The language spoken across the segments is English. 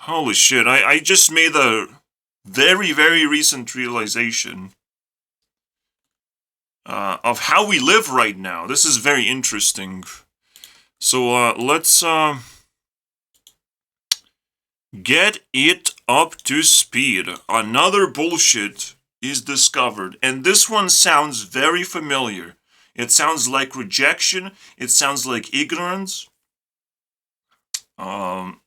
Holy shit, I just made a very, very recent realization of how we live right now. This is very interesting. So let's get it up to speed. Another bullshit is discovered, and this one sounds very familiar. It sounds like rejection, it sounds like ignorance. Um,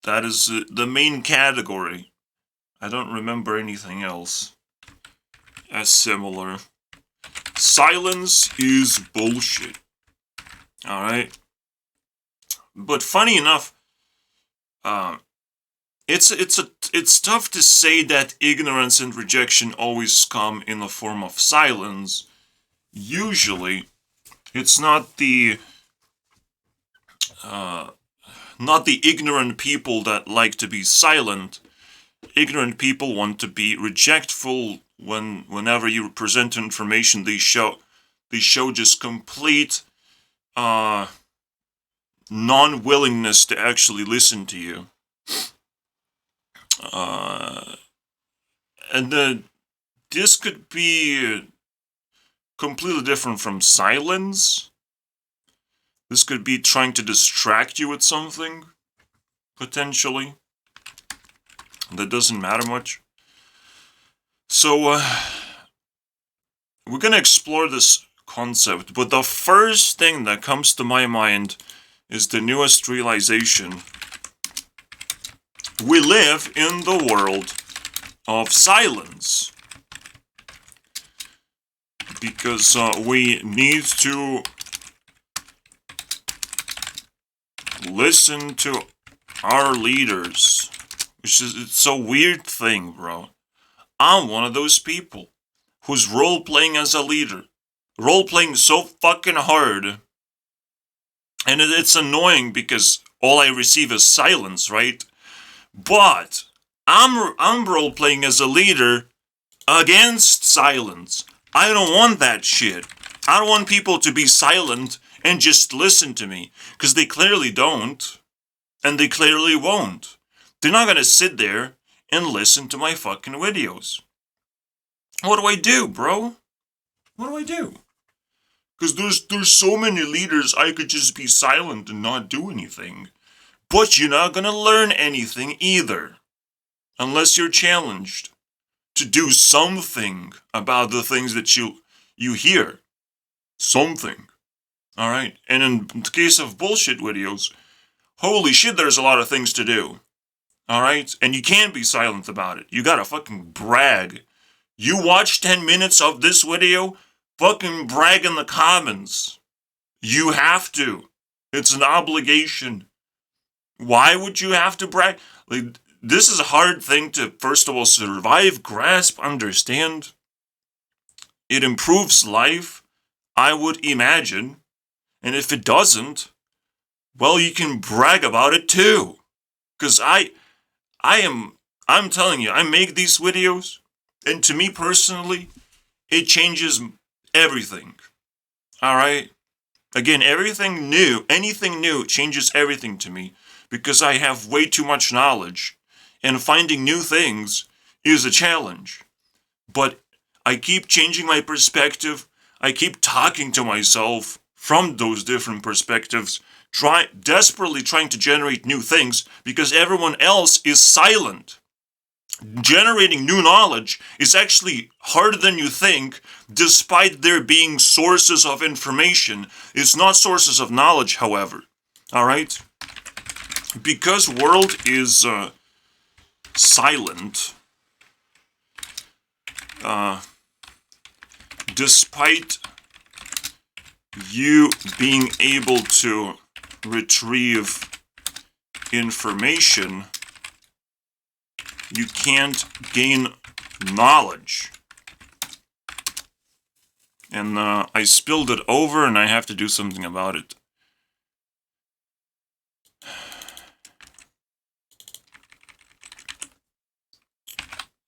that is the main category. I don't remember anything else as similar. Silence is bullshit. Alright? But funny enough, it's tough to say that ignorance and rejection always come in the form of silence. Usually, it's not the ignorant people that like to be silent. Ignorant people want to be rejectful whenever you present information. They show just complete non-willingness to actually listen to you. And this could be completely different from silence. This could be trying to distract you with something, potentially. That doesn't matter much. So, we're gonna explore this concept, but the first thing that comes to my mind is the newest realization. We live in the world of silence. Because we need to listen to our leaders. Which is, it's a weird thing, bro. I'm one of those people who's role-playing as a leader. Role-playing so fucking hard. And it's annoying because all I receive is silence, right? But I'm role-playing as a leader against silence. I don't want that shit. I don't want people to be silent and just listen to me. Because they clearly don't. And they clearly won't. They're not gonna sit there and listen to my fucking videos. What do I do, bro? What do I do? Because there's so many leaders I could just be silent and not do anything. But you're not gonna learn anything either. Unless you're challenged to do something about the things that you hear. Something. Alright? And in the case of bullshit videos, holy shit, there's a lot of things to do. Alright? And you can't be silent about it. You gotta fucking brag. You watch 10 minutes of this video, fucking brag in the comments. You have to. It's an obligation. Why would you have to brag? Like, this is a hard thing to, first of all, survive, grasp, understand. It improves life, I would imagine. And if it doesn't, well, you can brag about it too. Because I'm telling you, I make these videos, and to me personally, it changes everything. Alright? Again, anything new changes everything to me, because I have way too much knowledge, and finding new things is a challenge. But I keep changing my perspective, I keep talking to myself from those different perspectives, desperately trying to generate new things, because everyone else is silent. Generating new knowledge is actually harder than you think, despite there being sources of information. It's not sources of knowledge, however. Alright? Because world is silent, despite you being able to retrieve information, you can't gain knowledge. And I spilled it over and I have to do something about it.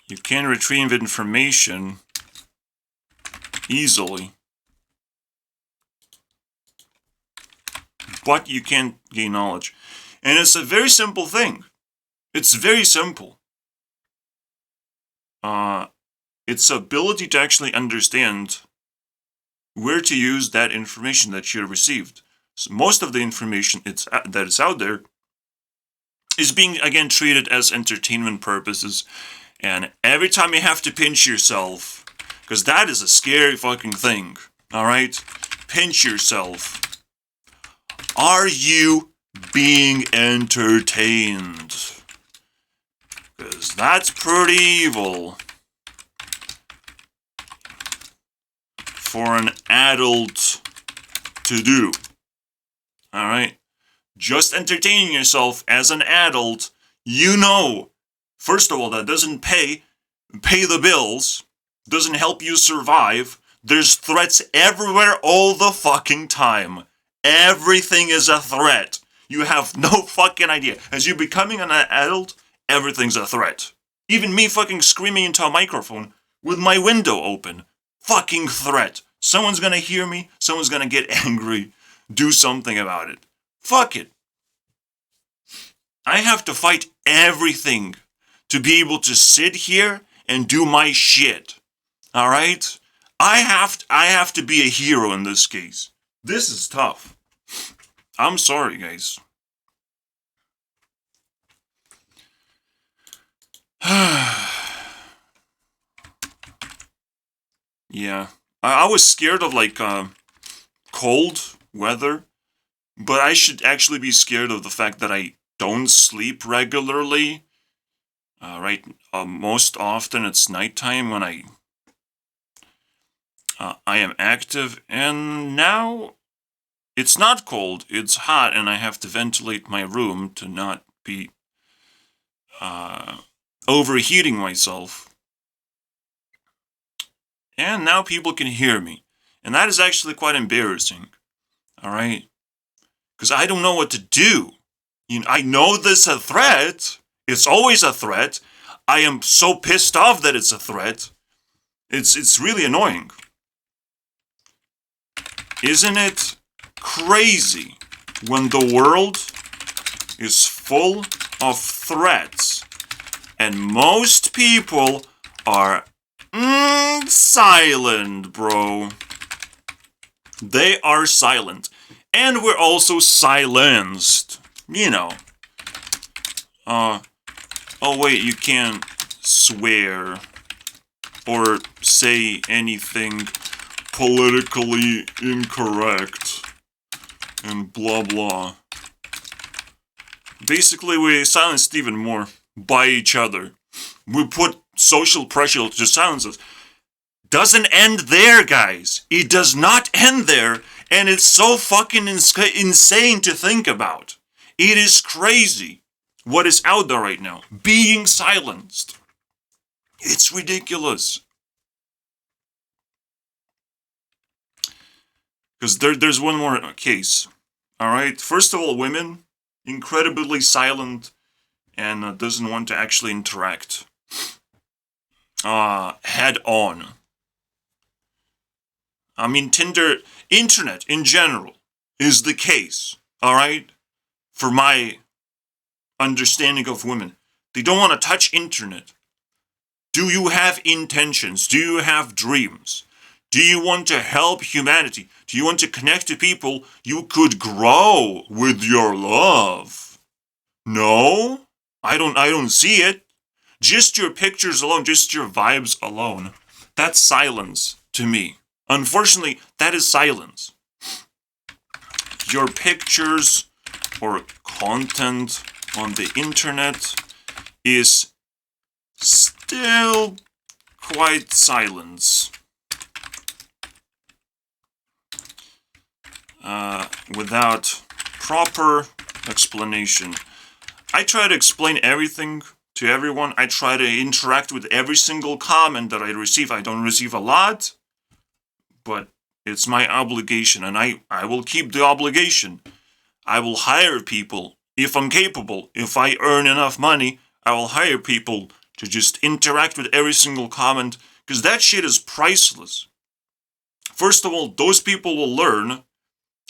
You can retrieve information easily, but you can't gain knowledge. And it's a very simple thing. It's very simple. It's ability to actually understand where to use that information that you received. So most of the information that is out there is being, again, treated as entertainment purposes. And every time you have to pinch yourself, because that is a scary fucking thing, alright? Pinch yourself. Are you being entertained? Because that's pretty evil for an adult to do. Alright? Just entertaining yourself as an adult, you know, first of all, that doesn't pay the bills, doesn't help you survive. There's threats everywhere all the fucking time. Everything is a threat. You have no fucking idea. As you're becoming an adult, everything's a threat. Even me fucking screaming into a microphone with my window open. Fucking threat. Someone's gonna hear me, someone's gonna get angry. Do something about it. Fuck it. I have to fight everything to be able to sit here and do my shit. Alright? I have to be a hero in this case. This is tough. I'm sorry, guys. Yeah. I was scared of, like, cold weather, but I should actually be scared of the fact that I don't sleep regularly. Most often it's nighttime when I am active, and now it's not cold, it's hot, and I have to ventilate my room to not be overheating myself. And now people can hear me, and that is actually quite embarrassing. Alright? Because I don't know what to do. I know this is a threat. It's always a threat. I am so pissed off that it's a threat. It's really annoying. Isn't it crazy when the world is full of threats and most people are silent, bro? They are silent. And we're also silenced. Oh wait, you can't swear or say anything politically incorrect and blah blah. Basically, we silenced even more by each other. We put social pressure to silence us. Doesn't end there, guys. It does not end there, and it's so fucking insane to think about. It is crazy what is out there right now. Being silenced. It's ridiculous. Because there's one more case. Alright? First of all, women, incredibly silent and doesn't want to actually interact head on. I mean, Tinder, internet in general is the case. Alright? For my understanding of women. They don't want to touch internet. Do you have intentions? Do you have dreams? Do you want to help humanity? Do you want to connect to people you could grow with your love? No? I don't see it. Just your pictures alone, just your vibes alone. That's silence to me. Unfortunately, that is silence. Your pictures or content on the internet is still quite silence. Without proper explanation. I try to explain everything to everyone. I try to interact with every single comment that I receive. I don't receive a lot, but it's my obligation, and I will keep the obligation. I will hire people if I'm capable. If I earn enough money, I will hire people to just interact with every single comment, because that shit is priceless. First of all, those people will learn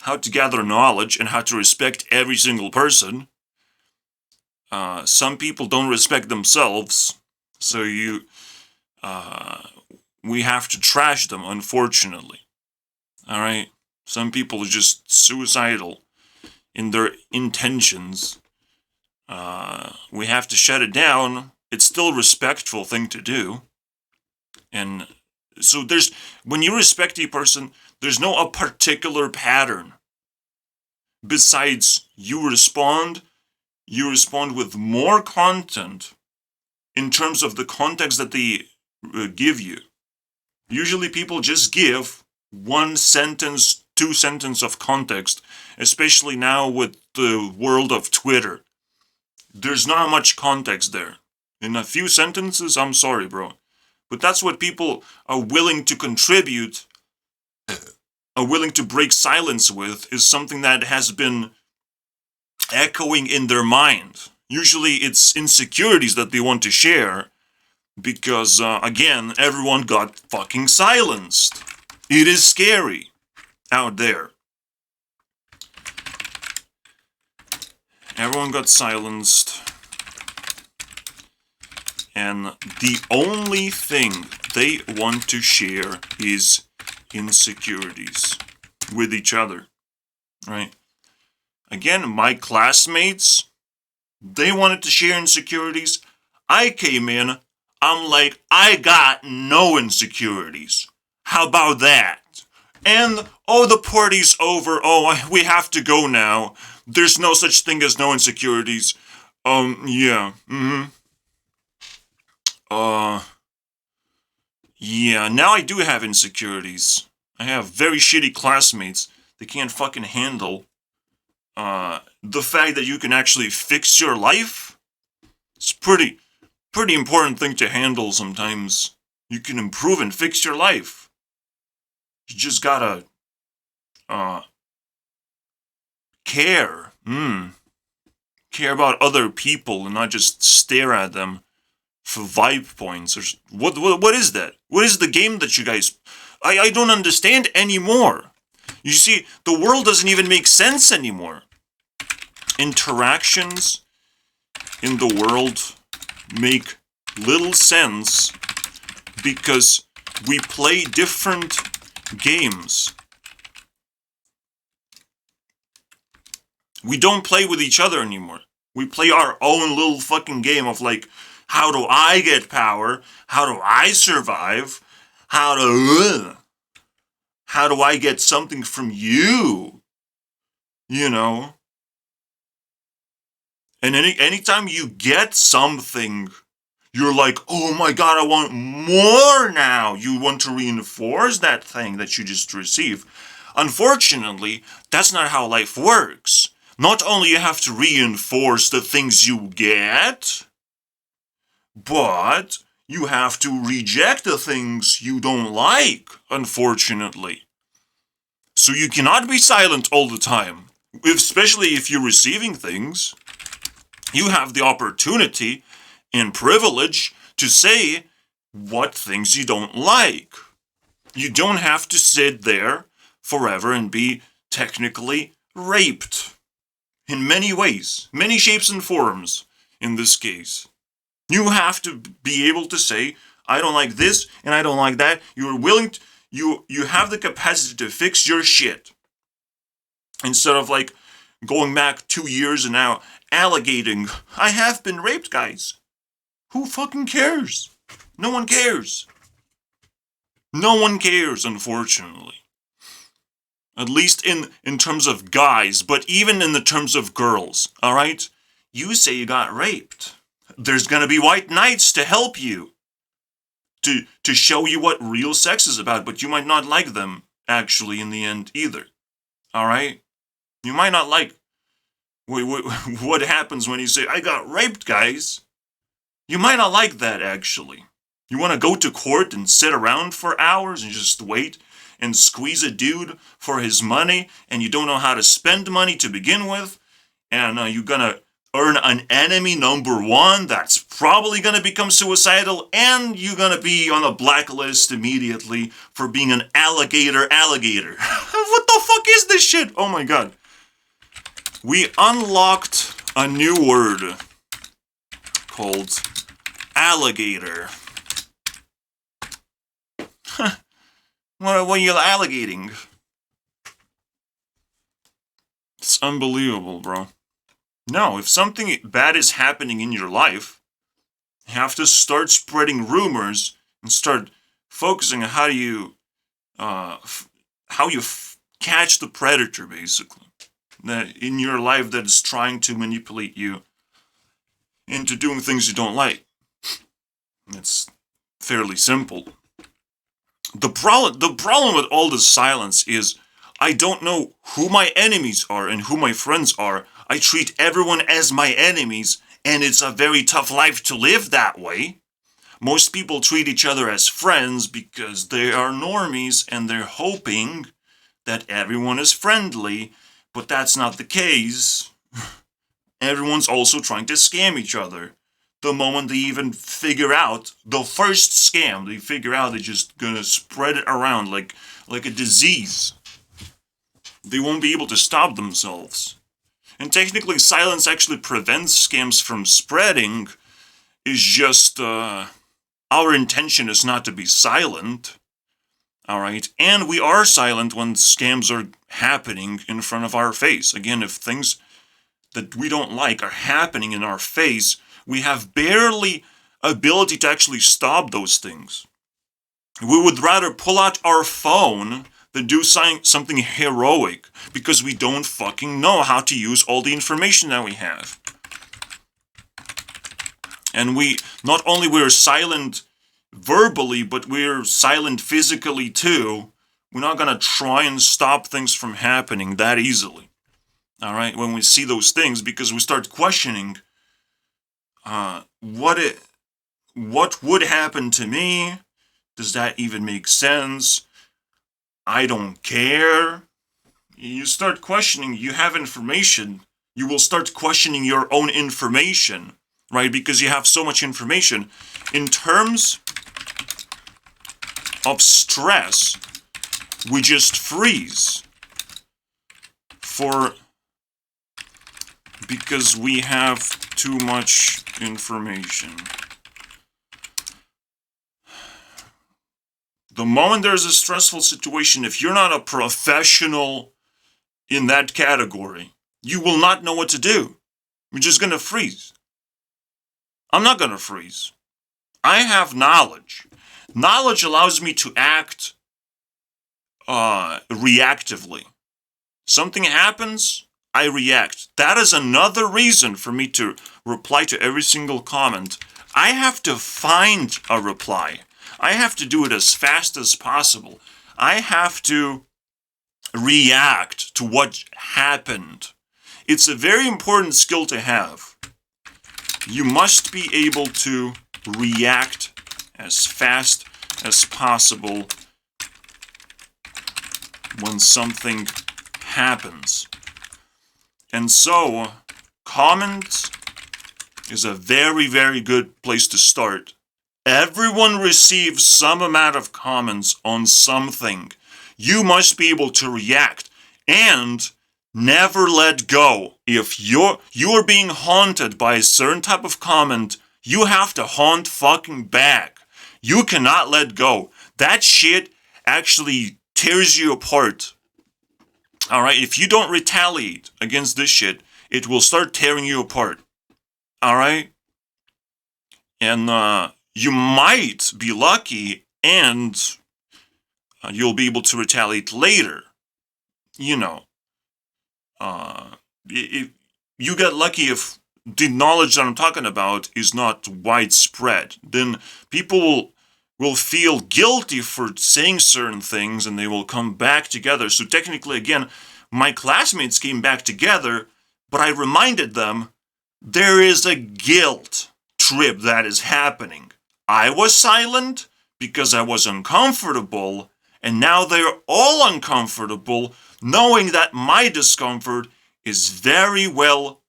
how to gather knowledge and how to respect every single person. some people don't respect themselves, so we have to trash them, unfortunately. Alright? Some people are just suicidal in their intentions. We have to shut it down. It's still a respectful thing to do. And so when you respect a person, there's no a particular pattern. Besides, you respond with more content in terms of the context that they give you. Usually people just give one sentence, two sentences of context, especially now with the world of Twitter. There's not much context there. In a few sentences, I'm sorry, bro. But that's what people are willing to contribute, are willing to break silence with, is something that has been echoing in their mind. Usually it's insecurities that they want to share, because, again, everyone got fucking silenced. It is scary out there. Everyone got silenced. And the only thing they want to share is insecurities with each other. Right? Again, my classmates, they wanted to share insecurities. I came in, I'm like, I got no insecurities. How about that? And, oh, the party's over. Oh, we have to go now. There's no such thing as no insecurities. Yeah. Yeah, now I do have insecurities. I have very shitty classmates. They can't fucking handle, the fact that you can actually fix your life. It's pretty important thing to handle sometimes. You can improve and fix your life. You just gotta, care. Care about other people and not just stare at them for vibe points. Or what is that? What is the game that you guys... I don't understand anymore. You see, the world doesn't even make sense anymore. Interactions in the world make little sense because we play different games. We don't play with each other anymore. We play our own little fucking game of like, how do I get power? How do I survive? How do I get something from you? You know? And anytime you get something, you're like, oh my god, I want more now. You want to reinforce that thing that you just received. Unfortunately, that's not how life works. Not only you have to reinforce the things you get, but you have to reject the things you don't like, unfortunately. So you cannot be silent all the time, especially if you're receiving things. You have the opportunity and privilege to say what things you don't like. You don't have to sit there forever and be technically raped. In many ways, many shapes and forms, in this case. You have to be able to say, I don't like this and I don't like that. You're willing to, you have the capacity to fix your shit. Instead of like going back 2 years and now alligating, I have been raped, guys. Who fucking cares? No one cares. No one cares, unfortunately. At least in terms of guys, but even in the terms of girls, alright? You say you got raped. There's gonna be white knights to help you. To show you what real sex is about, but you might not like them, actually, in the end, either. Alright? You might not like what happens when you say, I got raped, guys. You might not like that, actually. You want to go to court and sit around for hours and just wait and squeeze a dude for his money, and you don't know how to spend money to begin with, and you're gonna earn an enemy number 1 that's probably gonna become suicidal, and you're gonna be on a blacklist immediately for being an alligator. What the fuck is this shit? Oh my god. We unlocked a new word. called alligator. What are you alligating? It's unbelievable, bro. No, if something bad is happening in your life, you have to start spreading rumors and start focusing on how you catch the predator, basically, that in your life that is trying to manipulate you into doing things you don't like. It's fairly simple. The problem with all this silence is I don't know who my enemies are and who my friends are. I treat everyone as my enemies, and it's a very tough life to live that way. Most people treat each other as friends because they are normies and they're hoping that everyone is friendly, but that's not the case. Everyone's also trying to scam each other. The moment they even figure out the first scam, they figure out they're just gonna spread it around like a disease. They won't be able to stop themselves. And technically, silence actually prevents scams from spreading. It's just, our intention is not to be silent. Alright? And we are silent when scams are happening in front of our face. Again, if things that we don't like are happening in our face, we have barely ability to actually stop those things. We would rather pull out our phone than do something heroic because we don't fucking know how to use all the information that we have. And not only we're silent verbally, but we're silent physically too. We're not gonna try and stop things from happening that easily. Alright, when we see those things, because we start questioning what would happen to me? Does that even make sense? I don't care. You start questioning, you have information, you will start questioning your own information, right? Because you have so much information. In terms of stress, we just freeze because we have too much information. The moment there's a stressful situation, if you're not a professional in that category, you will not know what to do. You're just gonna freeze. I'm not gonna freeze. I have knowledge. Knowledge allows me to act reactively. Something happens, I react. That is another reason for me to reply to every single comment. I have to find a reply. I have to do it as fast as possible. I have to react to what happened. It's a very important skill to have. You must be able to react as fast as possible when something happens. And so, comments is a very, very good place to start. Everyone receives some amount of comments on something. You must be able to react and never let go. If you're being haunted by a certain type of comment, you have to haunt fucking back. You cannot let go. That shit actually tears you apart. Alright, if you don't retaliate against this shit, it will start tearing you apart. Alright? And you might be lucky and you'll be able to retaliate later. You know. If you get lucky if the knowledge that I'm talking about is not widespread. Then people will feel guilty for saying certain things and they will come back together. So technically, again, my classmates came back together, but I reminded them there is a guilt trip that is happening. I was silent because I was uncomfortable, and now they're all uncomfortable, knowing that my discomfort is very well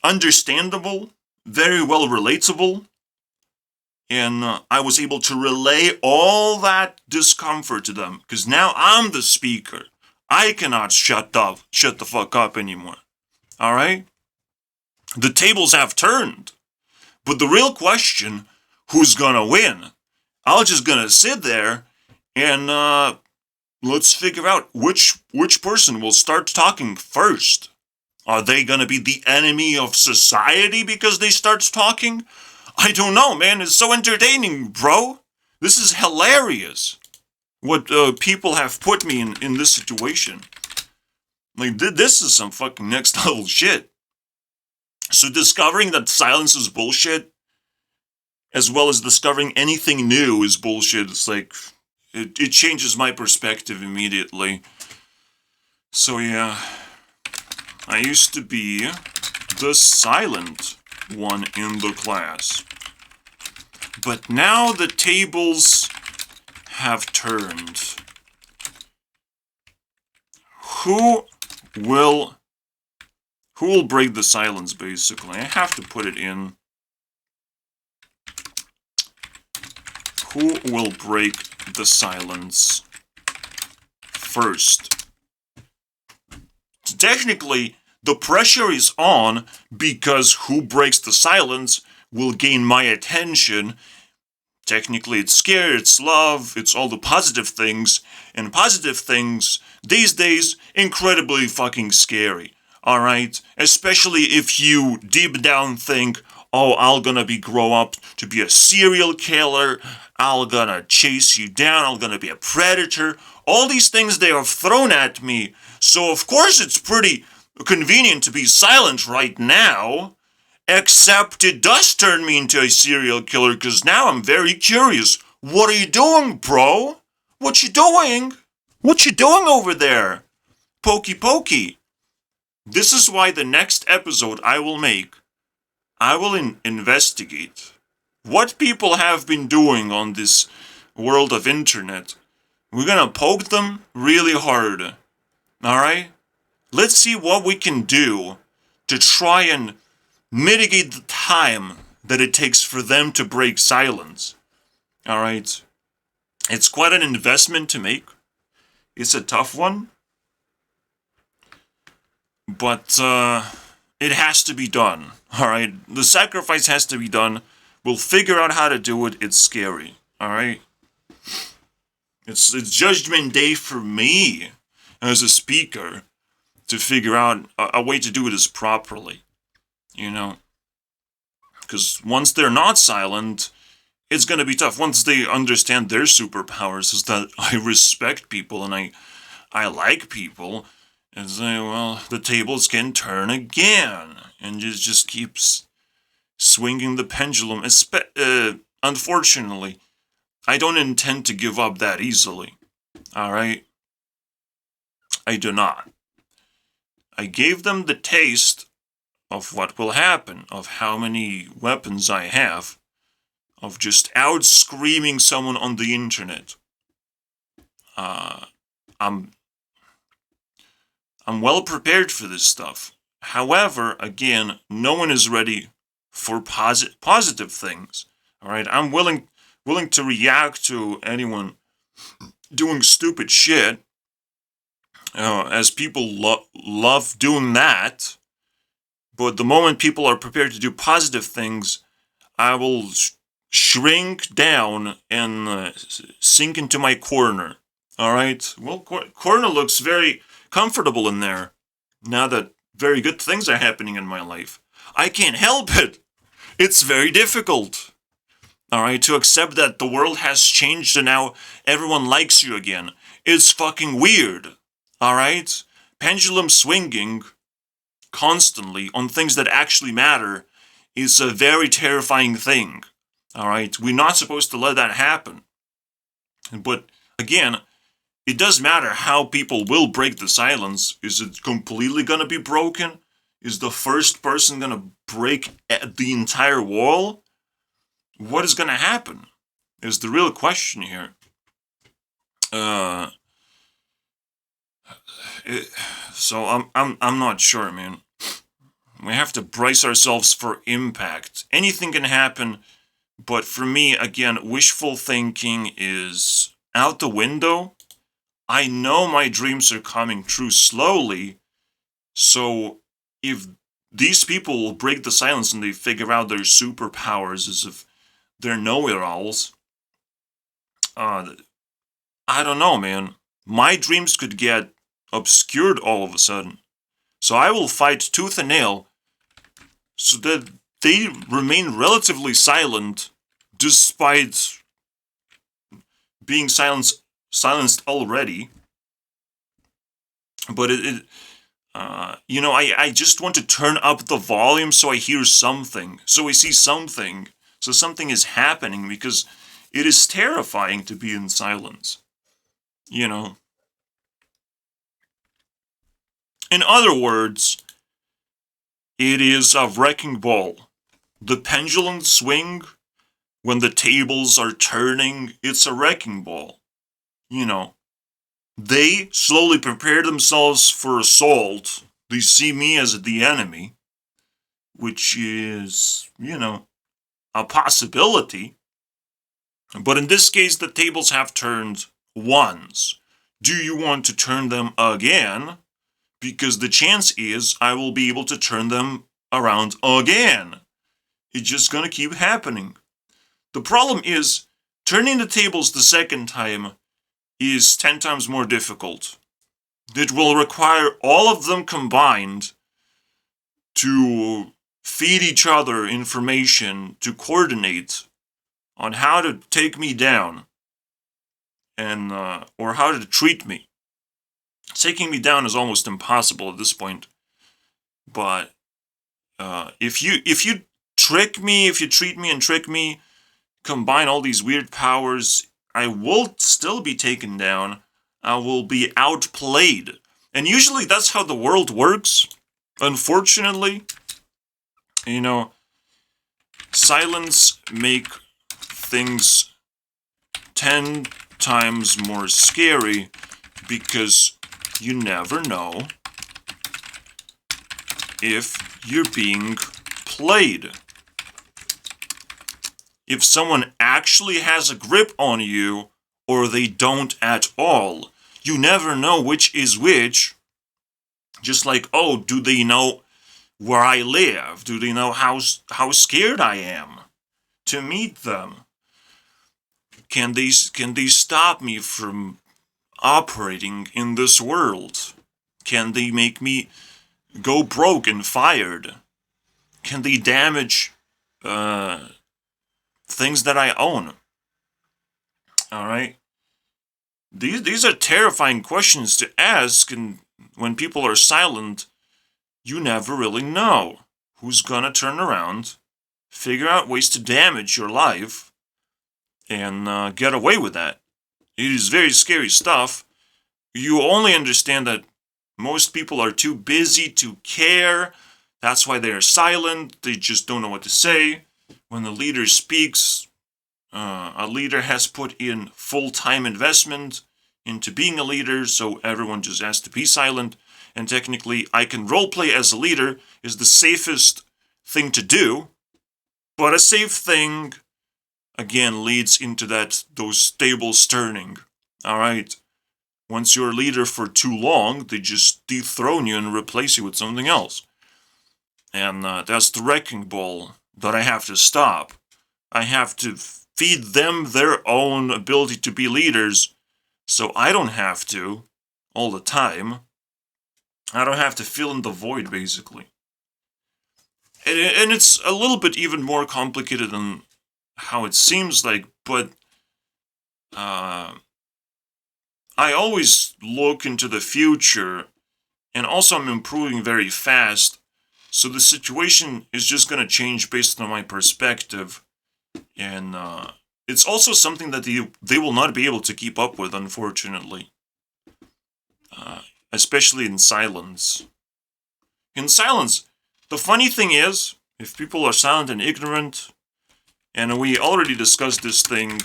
understandable, very well relatable, and I was able to relay all that discomfort to them, because now I'm the speaker. I cannot shut the fuck up anymore. Alright? The tables have turned. But the real question, who's gonna win? I'm just gonna sit there and let's figure out which person will start talking first. Are they gonna be the enemy of society because they start talking? I don't know, man. It's so entertaining, bro. This is hilarious. What people have put me in this situation. Like, this is some fucking next level shit. So discovering that silence is bullshit, as well as discovering anything new is bullshit, it's like, it changes my perspective immediately. So yeah, I used to be the silent one in the class. But now the tables have turned. Who will break the silence, basically? I have to put it in. Who will break the silence first? Technically, the pressure is on because who breaks the silence will gain my attention. Technically, it's scare, it's love, it's all the positive things. And positive things, these days, incredibly fucking scary. Alright? Especially if you deep down think, oh, I'm gonna grow up to be a serial killer, I'm gonna chase you down, I'm gonna be a predator. All these things they have thrown at me. So of course it's pretty convenient to be silent right now. Except it does turn me into a serial killer, because now I'm very curious. What are you doing, bro? What you doing? What you doing over there? Pokey pokey. This is why the next episode I will make, I will investigate what people have been doing on this world of internet. We're gonna poke them really hard. Alright? Let's see what we can do to try and mitigate the time that it takes for them to break silence. Alright? It's quite an investment to make. It's a tough one. But it has to be done. Alright? The sacrifice has to be done. We'll figure out how to do it. It's scary. Alright? It's judgment day for me as a speaker to figure out a way to do this properly. You know? Because once they're not silent, it's going to be tough. Once they understand their superpowers is that I respect people and I like people, and say, well, the tables can turn again. And it just keeps swinging the pendulum. Unfortunately, I don't intend to give up that easily. Alright? I do not. I gave them the taste of what will happen, of how many weapons I have, of just out screaming someone on the internet. I'm well prepared for this stuff. However, again, no one is ready for positive things. All right, I'm willing to react to anyone doing stupid shit, as people love doing that. But the moment people are prepared to do positive things, I will shrink down and sink into my corner. All right. Well, corner looks very comfortable in there. Now that very good things are happening in my life, I can't help it. It's very difficult. All right, to accept that the world has changed and now everyone likes you again. It's fucking weird. All right, pendulum swinging constantly on things that actually matter is a very terrifying thing. All right, we're not supposed to let that happen. But again, it does matter how people will break the silence. Is it completely gonna be broken? Is the first person gonna break the entire wall? What is gonna happen? Is the real question here. So I'm not sure, man. We have to brace ourselves for impact. Anything can happen, but for me, again, wishful thinking is out the window. I know my dreams are coming true slowly, so if these people will break the silence and they figure out their superpowers as if they're know-it-alls. I don't know, man. My dreams could get obscured all of a sudden. So I will fight tooth and nail so that they remain relatively silent despite being silenced already. But I just want to turn up the volume so I hear something, so I see something, so something is happening, because it is terrifying to be in silence. You know? In other words, it is a wrecking ball. The pendulum swing, when the tables are turning, it's a wrecking ball. You know, they slowly prepare themselves for assault. They see me as the enemy, which is, a possibility. But in this case, the tables have turned once. Do you want to turn them again? Because the chance is I will be able to turn them around again. It's just gonna keep happening. The problem is, turning the tables the second time is 10 times more difficult. It will require all of them combined to feed each other information, to coordinate on how to take me down, and or how to treat me. Taking me down is almost impossible at this point. But if you trick me, if you treat me and trick me, combine all these weird powers, I will still be taken down. I will be outplayed. And usually that's how the world works. Unfortunately, silence make things 10 times more scary, because you never know if you're being played. If someone actually has a grip on you, or they don't at all. You never know which is which. Just like, oh, do they know where I live? Do they know how scared I am to meet them? Can they stop me from operating in this world? Can they make me go broke and fired? Can they damage things that I own? All right. These are terrifying questions to ask, and when people are silent, you never really know who's gonna turn around, figure out ways to damage your life, and get away with that. It is very scary stuff. You only understand that most people are too busy to care. That's why they are silent. They just don't know what to say. When the leader speaks, a leader has put in full-time investment into being a leader, so everyone just has to be silent. And technically, I can roleplay as a leader is the safest thing to do, but a safe thing, again, leads into those tables turning. All right? Once you're a leader for too long, they just dethrone you and replace you with something else. And that's the wrecking ball that I have to stop. I have to feed them their own ability to be leaders, so I don't have to all the time. I don't have to fill in the void, basically. And it's a little bit even more complicated than how it seems like, but I always look into the future, and also I'm improving very fast, so the situation is just going to change based on my perspective. And it's also something that they will not be able to keep up with, unfortunately. Especially in silence. In silence, the funny thing is, if people are silent and ignorant, and we already discussed this thing,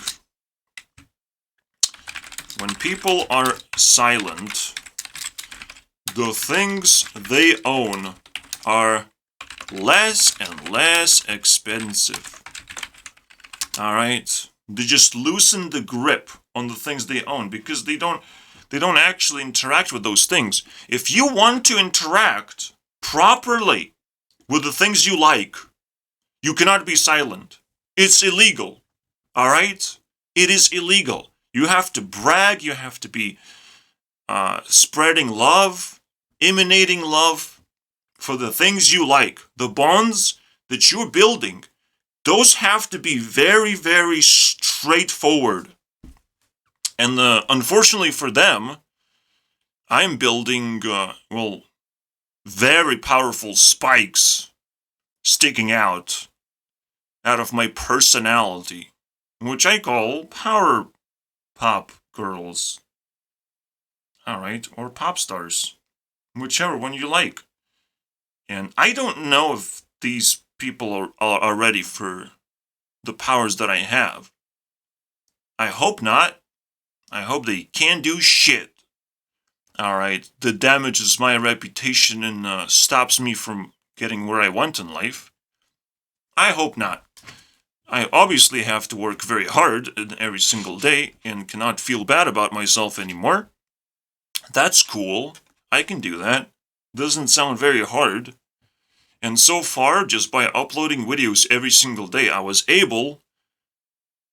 when people are silent, the things they own are less and less expensive. Alright? They just loosen the grip on the things they own, because they don't actually interact with those things. If you want to interact properly with the things you like, you cannot be silent. It's illegal. All right? It is illegal. You have to brag. You have to be spreading love, emanating love for the things you like. The bonds that you're building, those have to be very, very straightforward. And unfortunately for them, I'm building, very powerful spikes sticking out of my personality, which I call power pop girls. Alright, or pop stars. Whichever one you like. And I don't know if these people are ready for the powers that I have. I hope not. I hope they can't do shit. Alright, that damages my reputation and stops me from getting where I want in life. I hope not. I obviously have to work very hard every single day and cannot feel bad about myself anymore. That's cool. I can do that. Doesn't sound very hard. And so far, just by uploading videos every single day, I was able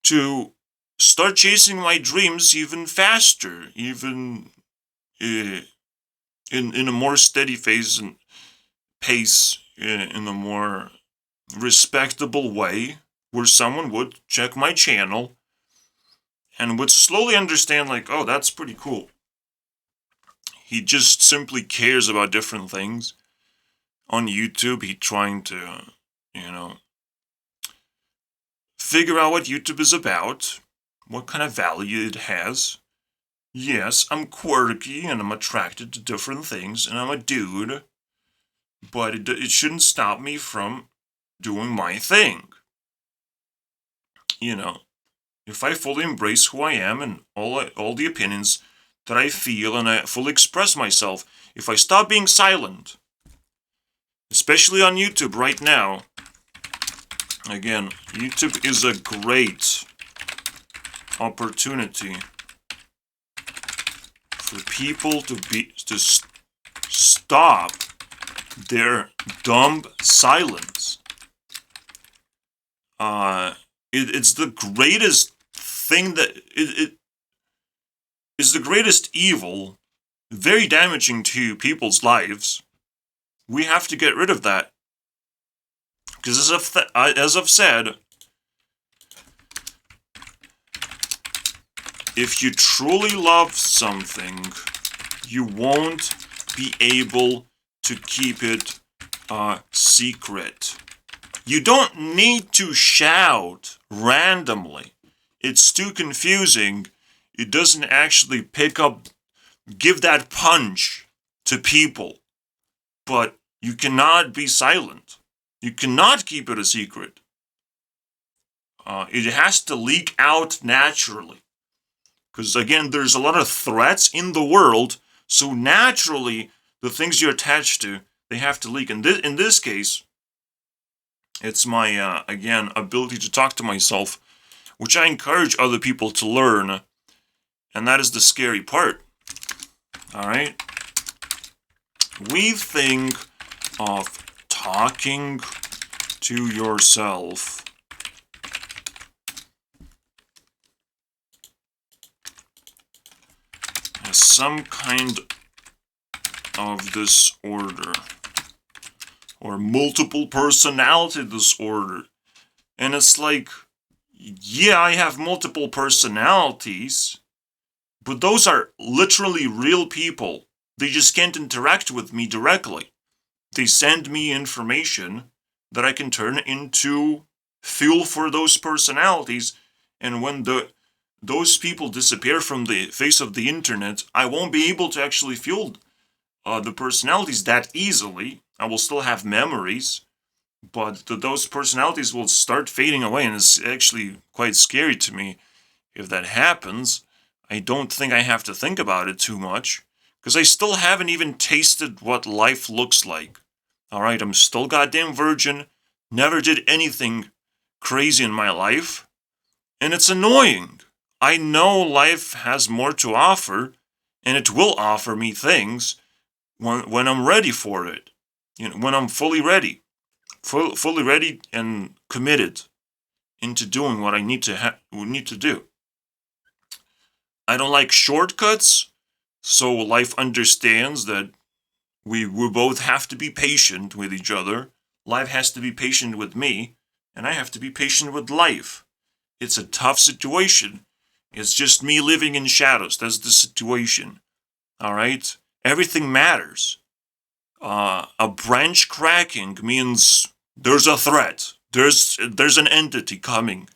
to start chasing my dreams even faster, even in a more steady phase and pace, in a more respectable way, where someone would check my channel and would slowly understand, like, oh, that's pretty cool. He just simply cares about different things. On YouTube, he's trying to, figure out what YouTube is about, what kind of value it has. Yes, I'm quirky and I'm attracted to different things and I'm a dude, but it shouldn't stop me from doing my thing. If I fully embrace who I am and all the opinions that I feel and I fully express myself, if I stop being silent, especially on YouTube right now, again, YouTube is a great opportunity for people to stop their dumb silence. It's the greatest thing that it is the greatest evil, very damaging to people's lives. We have to get rid of that. Because as I've said, if you truly love something, you won't be able to keep it a secret. You don't need to shout randomly. It's too confusing. It doesn't actually give that punch to people. But you cannot be silent. You cannot keep it a secret. It has to leak out naturally. Because again, there's a lot of threats in the world, so naturally, the things you're attached to, they have to leak. In this case, it's my, again, ability to talk to myself, which I encourage other people to learn, and that is the scary part. Alright? We think of talking to yourself as some kind of disorder or multiple personality disorder. And it's like, yeah, I have multiple personalities, but those are literally real people. They just can't interact with me directly. They send me information that I can turn into fuel for those personalities, and when those people disappear from the face of the internet, I won't be able to actually fuel the personalities that easily. I will still have memories, but those personalities will start fading away, and it's actually quite scary to me if that happens. I don't think I have to think about it too much, because I still haven't even tasted what life looks like. Alright, I'm still goddamn virgin, never did anything crazy in my life, and it's annoying. I know life has more to offer, and it will offer me things when I'm ready for it. When I'm fully ready. fully ready and committed into doing what I need to do. I don't like shortcuts, so life understands that we both have to be patient with each other. Life has to be patient with me, and I have to be patient with life. It's a tough situation. It's just me living in shadows. That's the situation. All right? Everything matters. A branch cracking means there's a threat. There's an entity coming.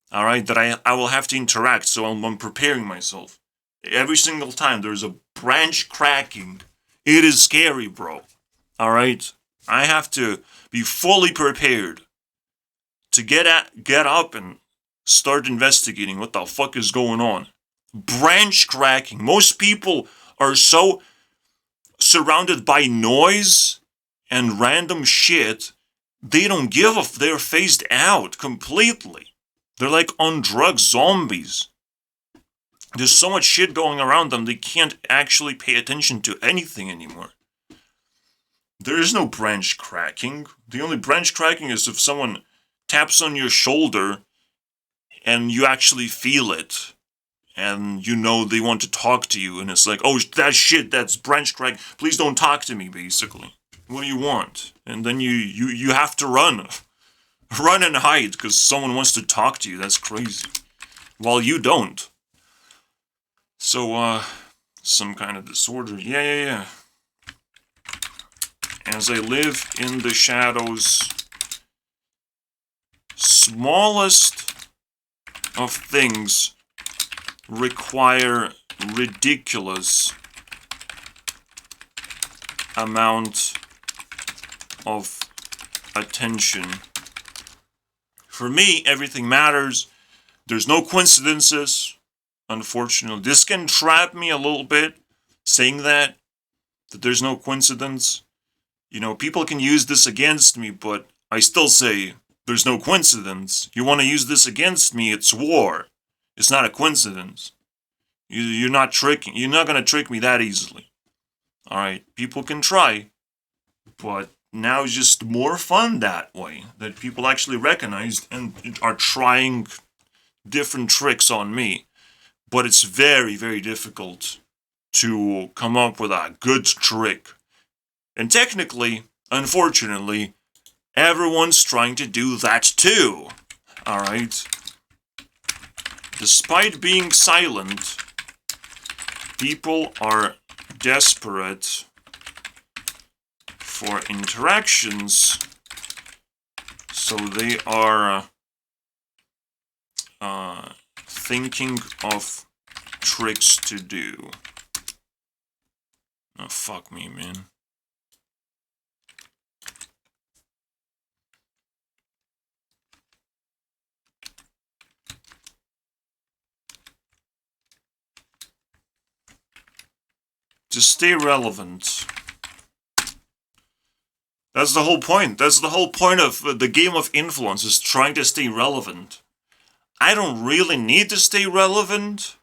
All right, that I will have to interact. So I'm preparing myself. Every single time there's a branch cracking, it is scary, bro. All right, I have to be fully prepared to get up and start investigating what the fuck is going on. Branch cracking. Most people are so surrounded by noise and random shit, they don't give a they're phased out completely. They're like on drugs, zombies. There's so much shit going around them, they can't actually pay attention to anything anymore. There is no branch cracking. The only branch cracking is if someone taps on your shoulder and you actually feel it. And you know they want to talk to you, and it's like, oh, that shit, that's branch crack. Please don't talk to me, basically. What do you want? And then you have to run. Run and hide, because someone wants to talk to you. That's crazy. While you don't. So, some kind of disorder. Yeah. As I live in the shadows, smallest of things require ridiculous amount of attention. For me, everything matters. There's no coincidences, unfortunately. This can trap me a little bit, saying that there's no coincidence. You know, people can use this against me, but I still say there's no coincidence. You want to use this against me, it's war. It's not a coincidence. You're not going to trick me that easily. Alright, people can try, but now it's just more fun that way. That people actually recognized and are trying different tricks on me. But it's very, very difficult to come up with a good trick. And technically, unfortunately, everyone's trying to do that too. Alright? Despite being silent, people are desperate for interactions, so they are thinking of tricks to do. Oh, fuck me, man. To stay relevant. That's the whole point. That's the whole point of the game of influence, is trying to stay relevant. I don't really need to stay relevant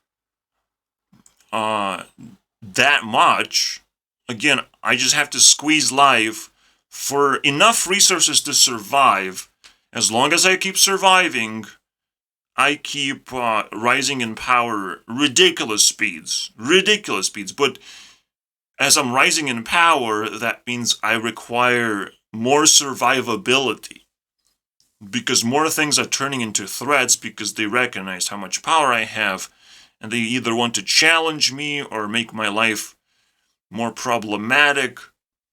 that much. Again, I just have to squeeze life for enough resources to survive. As long as I keep surviving, I keep rising in power ridiculous speeds. But as I'm rising in power, that means I require more survivability. Because more things are turning into threats because they recognize how much power I have, and they either want to challenge me or make my life more problematic,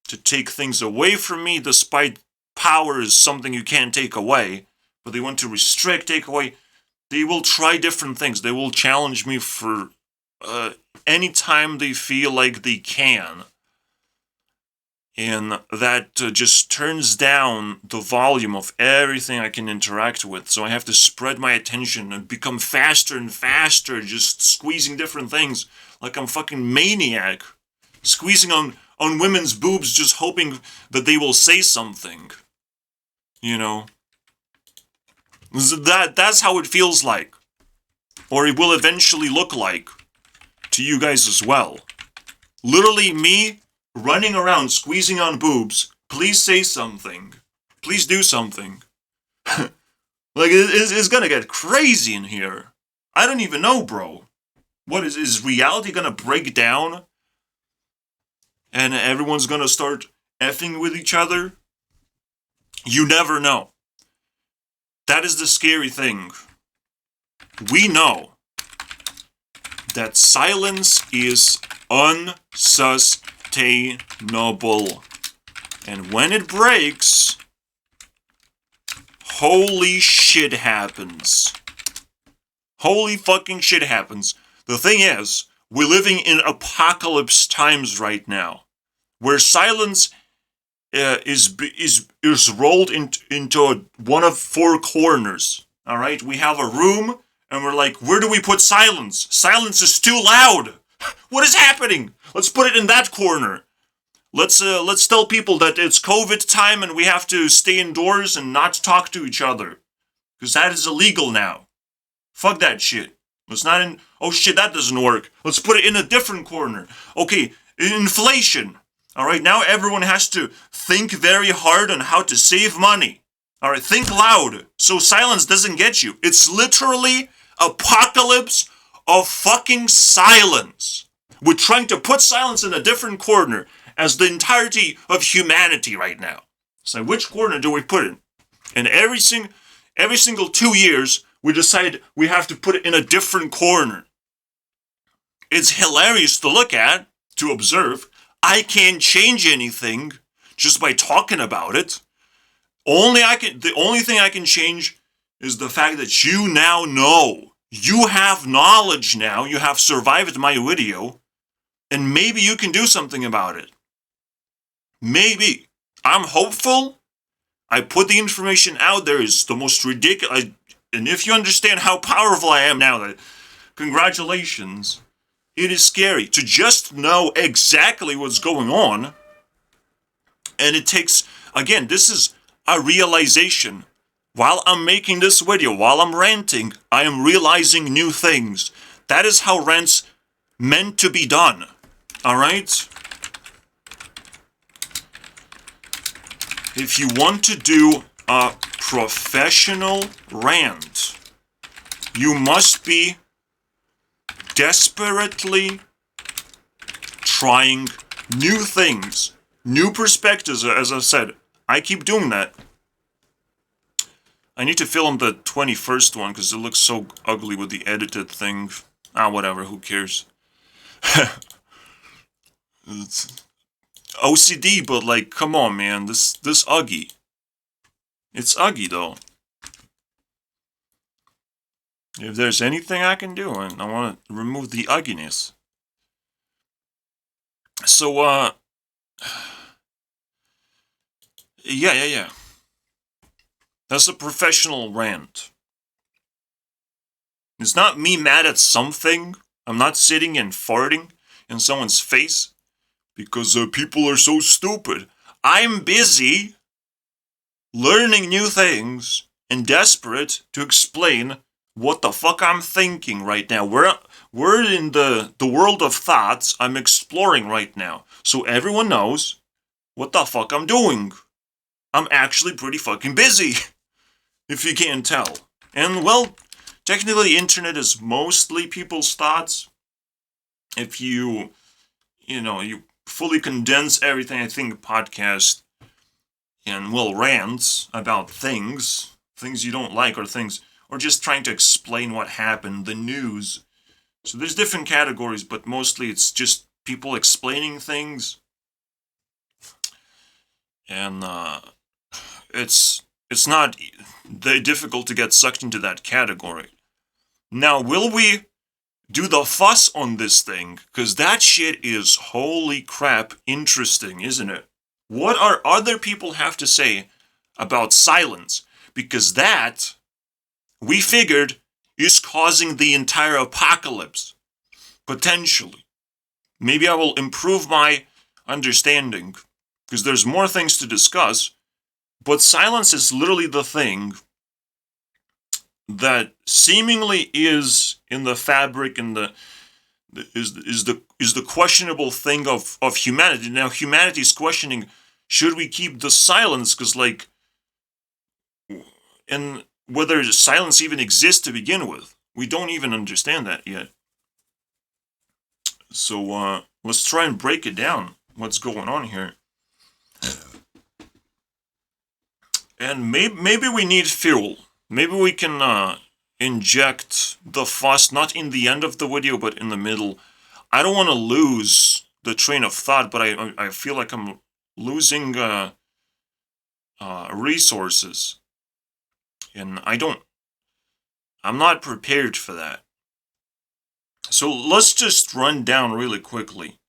to take things away from me, despite power is something you can't take away, but they want to restrict, take away. They will try different things. They will challenge me for any time they feel like they can. And that just turns down the volume of everything I can interact with. So I have to spread my attention and become faster and faster, just squeezing different things like I'm fucking maniac. Squeezing on women's boobs, just hoping that they will say something. You know? That's how it feels like. Or it will eventually look like to you guys as well. Literally me running around squeezing on boobs. Please say something. Please do something. Like, it's gonna get crazy in here. I don't even know, bro. What is reality gonna break down? And everyone's gonna start effing with each other? You never know. That is the scary thing. We know that silence is unsustainable. And when it breaks, holy shit happens. Holy fucking shit happens. The thing is, we're living in apocalypse times right now, where silence is rolled into one of four corners. All right, we have a room, and we're like, where do we put silence? Silence is too loud. What is happening? Let's put it in that corner. Let's tell people that it's COVID time and we have to stay indoors and not talk to each other, because that is illegal now. Fuck that shit. Let's not in. Oh shit, that doesn't work. Let's put it in a different corner. Okay, inflation. All right, now everyone has to think very hard on how to save money. All right, think loud so silence doesn't get you. It's literally apocalypse of fucking silence. We're trying to put silence in a different corner as the entirety of humanity right now. So which corner do we put it? And every single 2 years, we decide we have to put it in a different corner. It's hilarious to look at, to observe. I can't change anything just by talking about it. The only thing I can change is the fact that you now know. You have knowledge now. You have survived my video. And maybe you can do something about it. Maybe. I'm hopeful. I put the information out there. It's the most ridiculous. And if you understand how powerful I am now, congratulations. It is scary to just know exactly what's going on. And it takes, again, this is a realization. While I'm making this video, while I'm ranting, I am realizing new things. That is how rants meant to be done. Alright? If you want to do a professional rant, you must be desperately trying new things, new perspectives. As I said, I keep doing that. I need to film the 21st one because it looks so ugly with the edited thing. Whatever, who cares? It's OCD, but like, come on, man, this Uggy. It's Uggy, though. If there's anything I can do, and I want to remove the ugginess. So, yeah. That's a professional rant. It's not me mad at something. I'm not sitting and farting in someone's face because people are so stupid. I'm busy learning new things and desperate to explain what the fuck I'm thinking right now. We're in the world of thoughts I'm exploring right now. So everyone knows what the fuck I'm doing. I'm actually pretty fucking busy, if you can't tell. And, well, technically the internet is mostly people's thoughts. If you fully condense everything, I think podcast and, well, rants about things you don't like, or just trying to explain what happened, the news. So there's different categories, but mostly it's just people explaining things. And it's not very difficult to get sucked into that category. Now, will we do the fuss on this thing? Because that shit is, holy crap, interesting, isn't it? What are other people have to say about silence? Because that, we figured, is causing the entire apocalypse. Potentially. Maybe I will improve my understanding, because there's more things to discuss, but silence is literally the thing that seemingly is in the fabric and is the questionable thing of humanity. Now humanity is questioning, should we keep the silence? Because, like, and whether silence even exists to begin with. We don't even understand that yet. So let's try and break it down. What's going on here? And maybe we need fuel. Maybe we can inject the fuss not in the end of the video, but in the middle. I don't want to lose the train of thought, but I feel like I'm losing resources, and I'm not prepared for that. So let's just run down really quickly.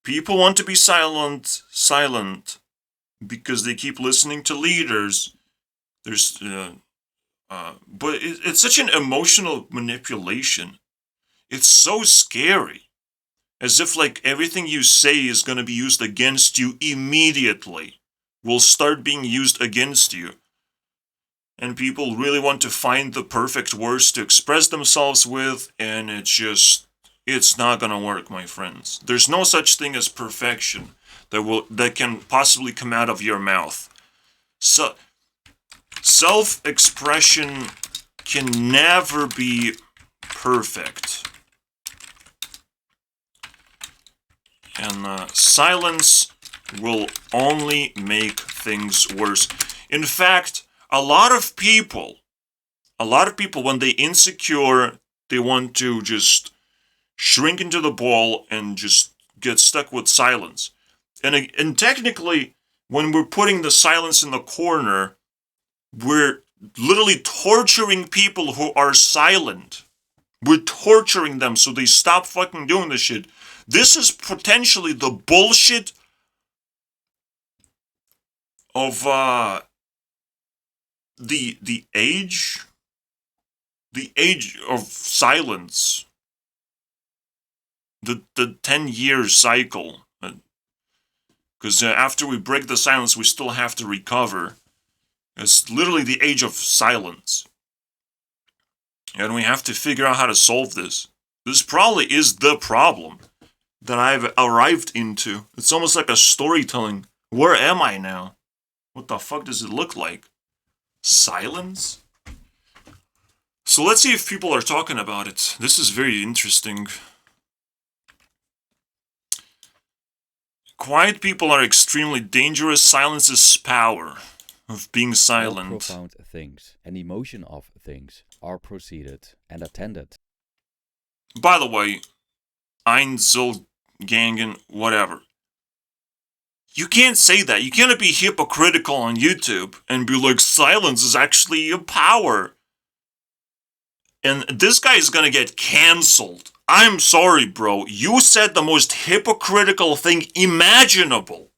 People want to be silent because they keep listening to leaders. But it's such an emotional manipulation. It's so scary. As if like everything you say is going to be used against you immediately. Will start being used against you. And people really want to find the perfect words to express themselves with, and it's not gonna work, my friends. There's no such thing as perfection that can possibly come out of your mouth. So self-expression can never be perfect. And silence will only make things worse. In fact, a lot of people, when they insecure, they want to just shrink into the ball and just get stuck with silence. And technically, when we're putting the silence in the corner, we're literally torturing people who are silent. We're torturing them so they stop fucking doing this shit. This is potentially the bullshit of the age of silence, the 10-year cycle, because after we break the silence we still have to recover. It's literally the age of silence, and we have to figure out how to solve this. This probably is the problem that I've arrived into. It's almost like a storytelling. Where am I now? What the fuck does it look like? Silence? So let's see if people are talking about it. This is very interesting. Quiet people are extremely dangerous. Silence is power of being silent. All profound things and emotion of things are proceeded and attended. By the way, Einzelgangen, whatever. You can't say that. You can't be hypocritical on YouTube and be like, silence is actually a power. And this guy is gonna get cancelled. I'm sorry, bro. You said the most hypocritical thing imaginable.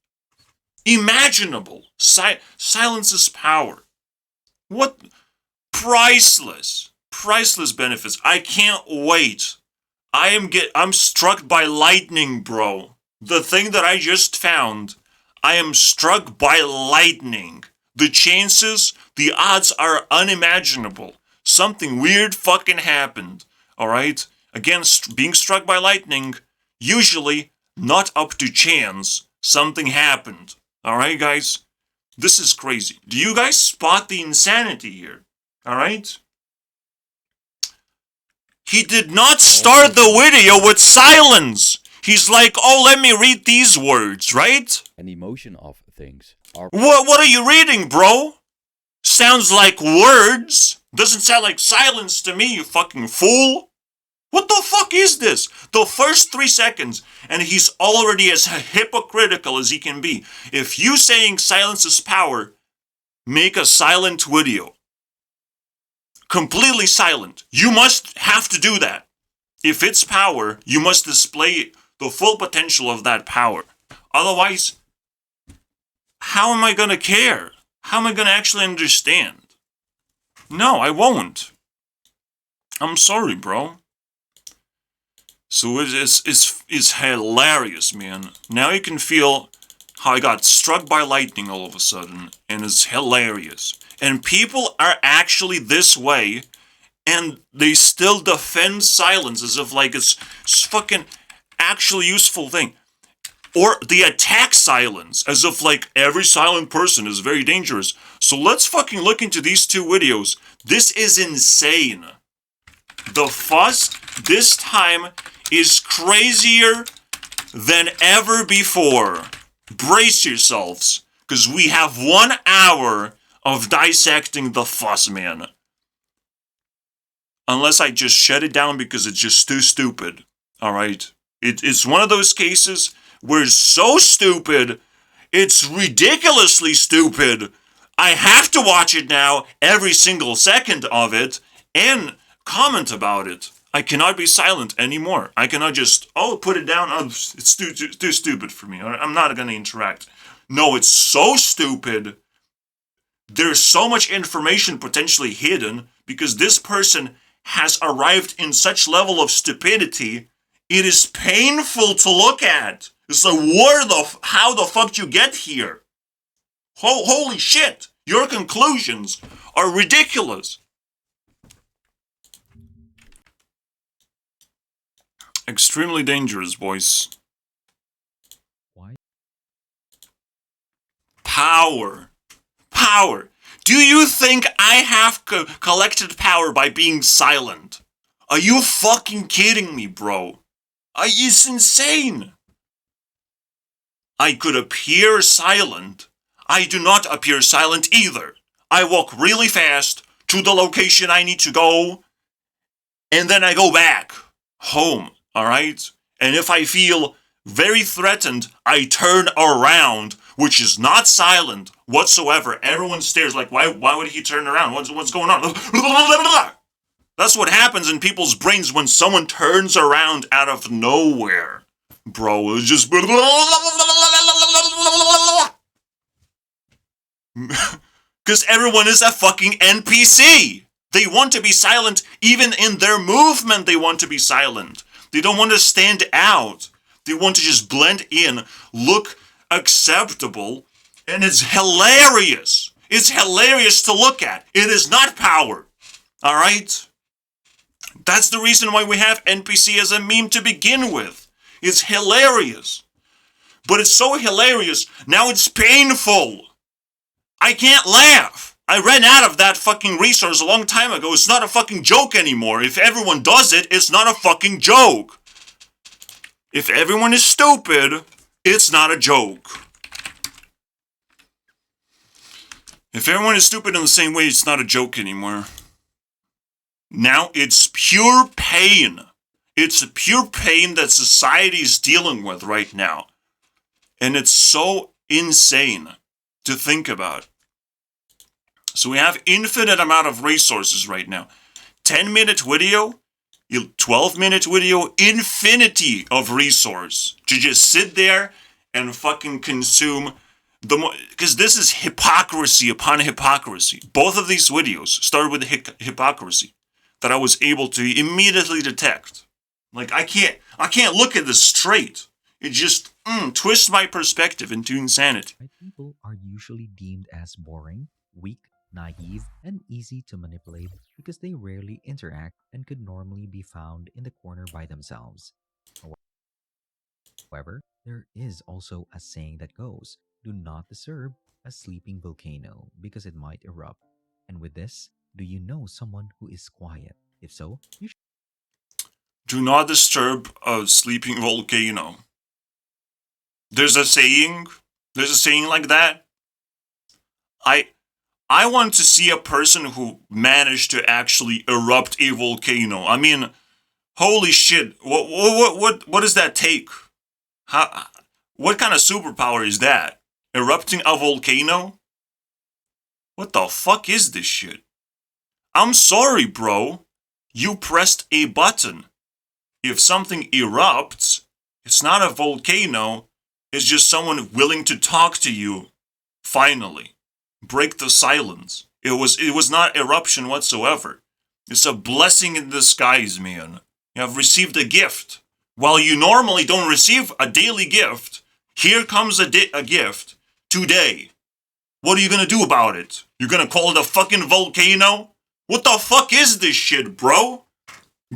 Imaginable. Silence is power. What? Priceless. Priceless benefits. I can't wait. I'm struck by lightning, bro. The thing that I just found, I am struck by lightning. The chances, the odds are unimaginable. Something weird fucking happened. Alright? Again, being struck by lightning, usually not up to chance. Something happened. Alright, guys? This is crazy. Do you guys spot the insanity here? Alright? He did not start the video with silence. He's like, oh, let me read these words, right? An emotion of things are... What are you reading, bro? Sounds like words. Doesn't sound like silence to me, you fucking fool. What the fuck is this? The first 3 seconds, and he's already as hypocritical as he can be. If you saying silence is power, make a silent video. Completely silent. You must have to do that. If it's power, you must display the full potential of that power. Otherwise, how am I gonna care? How am I gonna actually understand? No, I won't. I'm sorry, bro. So it's hilarious, man. Now you can feel how I got struck by lightning all of a sudden, and it's hilarious. And people are actually this way, and they still defend silence as if like it's fucking actually useful thing. Or they attack silence, as if like every silent person is very dangerous. So let's fucking look into these two videos. This is insane. The fuss this time is crazier than ever before. Brace yourselves, because we have 1 hour of dissecting the fuss, man. Unless I just shut it down because it's just too stupid. Alright? It's one of those cases where it's so stupid, it's ridiculously stupid. I have to watch it now, every single second of it, and comment about it. I cannot be silent anymore. I cannot just, put it down. Oh, it's too stupid for me. I'm not going to interact. No, it's so stupid. There's so much information potentially hidden because this person has arrived in such level of stupidity. It is painful to look at. It's like, how the fuck did you get here? Holy shit. Your conclusions are ridiculous. Extremely dangerous, boys. Why? Power. Do you think I have collected power by being silent? Are you fucking kidding me, bro? It's insane. I could appear silent. I do not appear silent either. I walk really fast to the location I need to go, and then I go back home, alright? And if I feel very threatened, I turn around, which is not silent whatsoever. Everyone stares like, why would he turn around? What's going on? That's what happens in people's brains when someone turns around out of nowhere. Bro, it's just... Because everyone is a fucking NPC. They want to be silent. Even in their movement, they want to be silent. They don't want to stand out. They want to just blend in, look acceptable, and it's hilarious. It's hilarious to look at. It is not power. All right? That's the reason why we have NPC as a meme to begin with. It's hilarious. But it's so hilarious, now it's painful. I can't laugh. I ran out of that fucking resource a long time ago. It's not a fucking joke anymore. If everyone does it, it's not a fucking joke. If everyone is stupid, it's not a joke. If everyone is stupid in the same way, it's not a joke anymore. Now it's pure pain. It's a pure pain that society is dealing with right now. And it's so insane to think about. So we have infinite amount of resources right now. 10-minute video, 12-minute video, infinity of resource to just sit there and fucking consume because this is hypocrisy upon hypocrisy. Both of these videos started with hypocrisy that I was able to immediately detect. Like I can't look at this straight. It just twists my perspective into insanity. People are usually deemed as boring, weak, naive, and easy to manipulate because they rarely interact and could normally be found in the corner by themselves. However, there is also a saying that goes, do not disturb a sleeping volcano because it might erupt. And with this, do you know someone who is quiet? If so, you should. Do not disturb a sleeping volcano. There's a saying like that. I want to see a person who managed to actually erupt a volcano. I mean, holy shit! What does that take? What kind of superpower is that? Erupting a volcano? What the fuck is this shit? I'm sorry, bro. You pressed a button. If something erupts, it's not a volcano. It's just someone willing to talk to you. Finally. Break the silence. It was not eruption whatsoever. It's a blessing in disguise, man. You have received a gift. While you normally don't receive a daily gift, here comes a gift today. What are you gonna do about it? You're gonna call it a fucking volcano? What the fuck is this shit, bro?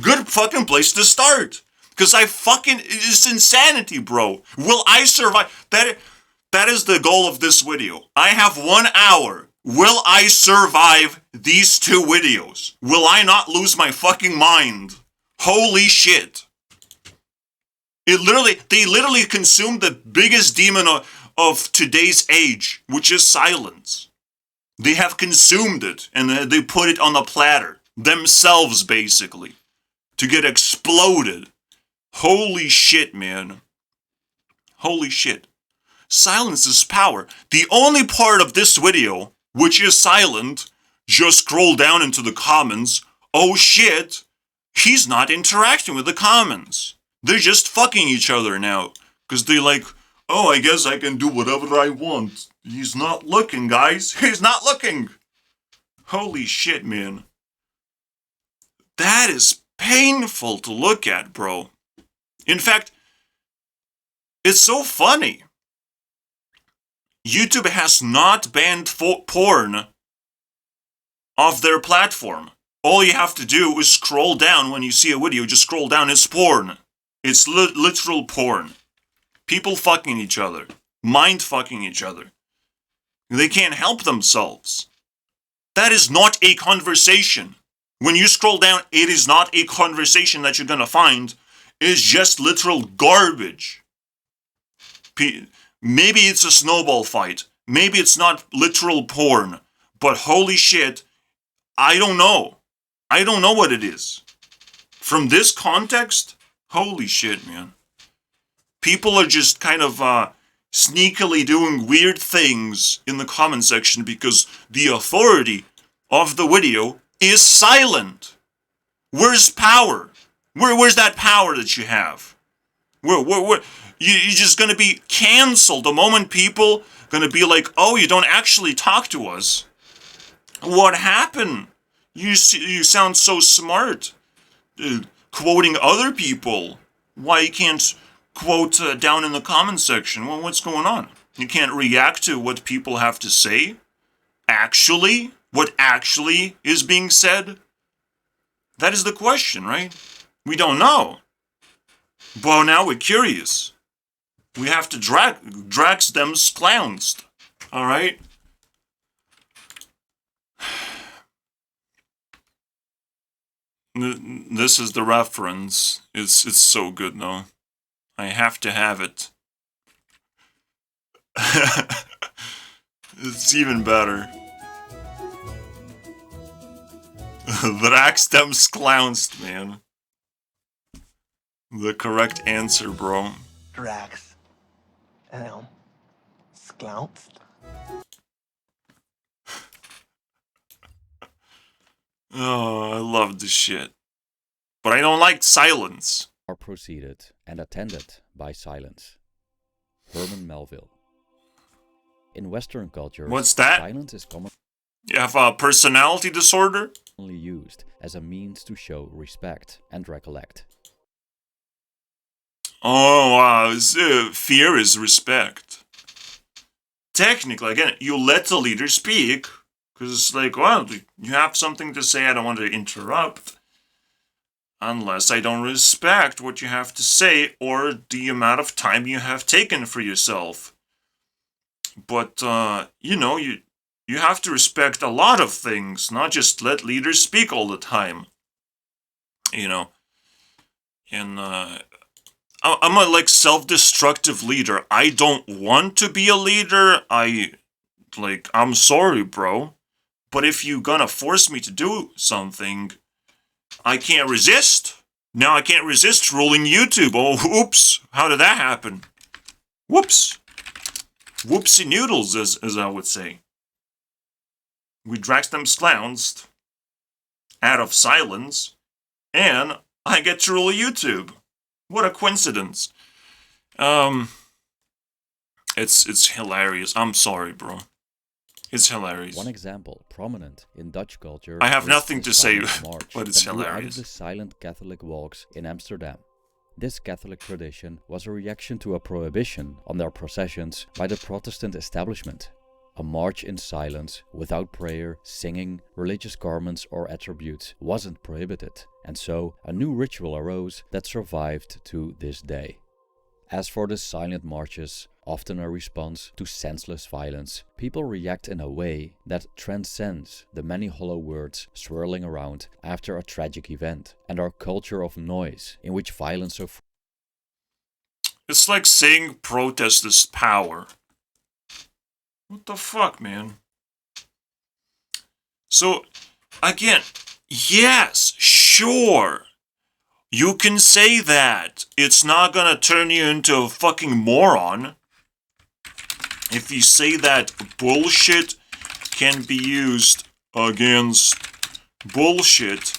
Good fucking place to start. Because it's insanity, bro. Will I survive? That is the goal of this video. I have 1 hour. Will I survive these 2 videos? Will I not lose my fucking mind? Holy shit. They literally consumed the biggest demon of today's age, which is silence. They have consumed it, and they put it on the platter. Themselves, basically. To get exploded. Holy shit, man. Holy shit. Silence is power. The only part of this video, which is silent, just scroll down into the comments. Oh shit, he's not interacting with the comments. They're just fucking each other now. Because they're like, oh, I guess I can do whatever I want. He's not looking, guys. He's not looking. Holy shit, man. That is painful to look at, bro. In fact, it's so funny. YouTube has not banned porn off their platform. All you have to do is scroll down when you see a video. Just scroll down. It's porn. It's literal porn. People fucking each other. Mind fucking each other. They can't help themselves. That is not a conversation. When you scroll down, it is not a conversation that you're gonna find. It's just literal garbage. Maybe it's a snowball fight. Maybe it's not literal porn. But holy shit, I don't know. I don't know what it is. From this context, holy shit, man. People are just kind of sneakily doing weird things in the comment section because the authority of the video is silent. Where's power? Where's that power that you have? You're just gonna be canceled the moment people gonna be like, oh, you don't actually talk to us. What happened? You sound so smart. Quoting other people. Why you can't quote down in the comment section? Well, what's going on? You can't react to what people have to say? Actually? What actually is being said? That is the question, right? We don't know. But now we're curious. We have to drag them clowns. Alright? This is the reference. It's so good, no? I have to have it. It's even better. Drax them clowns, man. The correct answer, bro. Drax. Sklounced. Oh, I love this shit. But I don't like silence. Are preceded and attended by silence. Herman Melville. In Western culture, What's that? silence is commonly You have a personality disorder? used as a means to show respect and recollect. Oh, fear is respect. Technically, again, you let the leader speak, because it's like, well, you have something to say, I don't want to interrupt. Unless I don't respect what you have to say, or the amount of time you have taken for yourself. But, you have to respect a lot of things, not just let leaders speak all the time. And, I'm a self-destructive leader. I don't want to be a leader. I'm sorry, bro. But if you gonna force me to do something, I can't resist. Now I can't resist ruling YouTube. Oh, oops. How did that happen? Whoops. Whoopsie noodles, as I would say. We dragged them clowns out of silence, and I get to rule YouTube. What a coincidence. It's hilarious. I'm sorry, bro. It's hilarious. One example prominent in Dutch culture. I have is nothing the to say, Silent March but it's that grew out of hilarious. the silent Catholic walks in Amsterdam. This Catholic tradition was a reaction to a prohibition on their processions by the Protestant establishment. A march in silence, without prayer, singing, religious garments or attributes wasn't prohibited, and so a new ritual arose that survived to this day. As for the silent marches, often a response to senseless violence, people react in a way that transcends the many hollow words swirling around after a tragic event, and our culture of noise in which violence so It's like saying protest is power. What the fuck, man? So, again, yes, sure. You can say that. It's not gonna turn you into a fucking moron. If you say that bullshit can be used against bullshit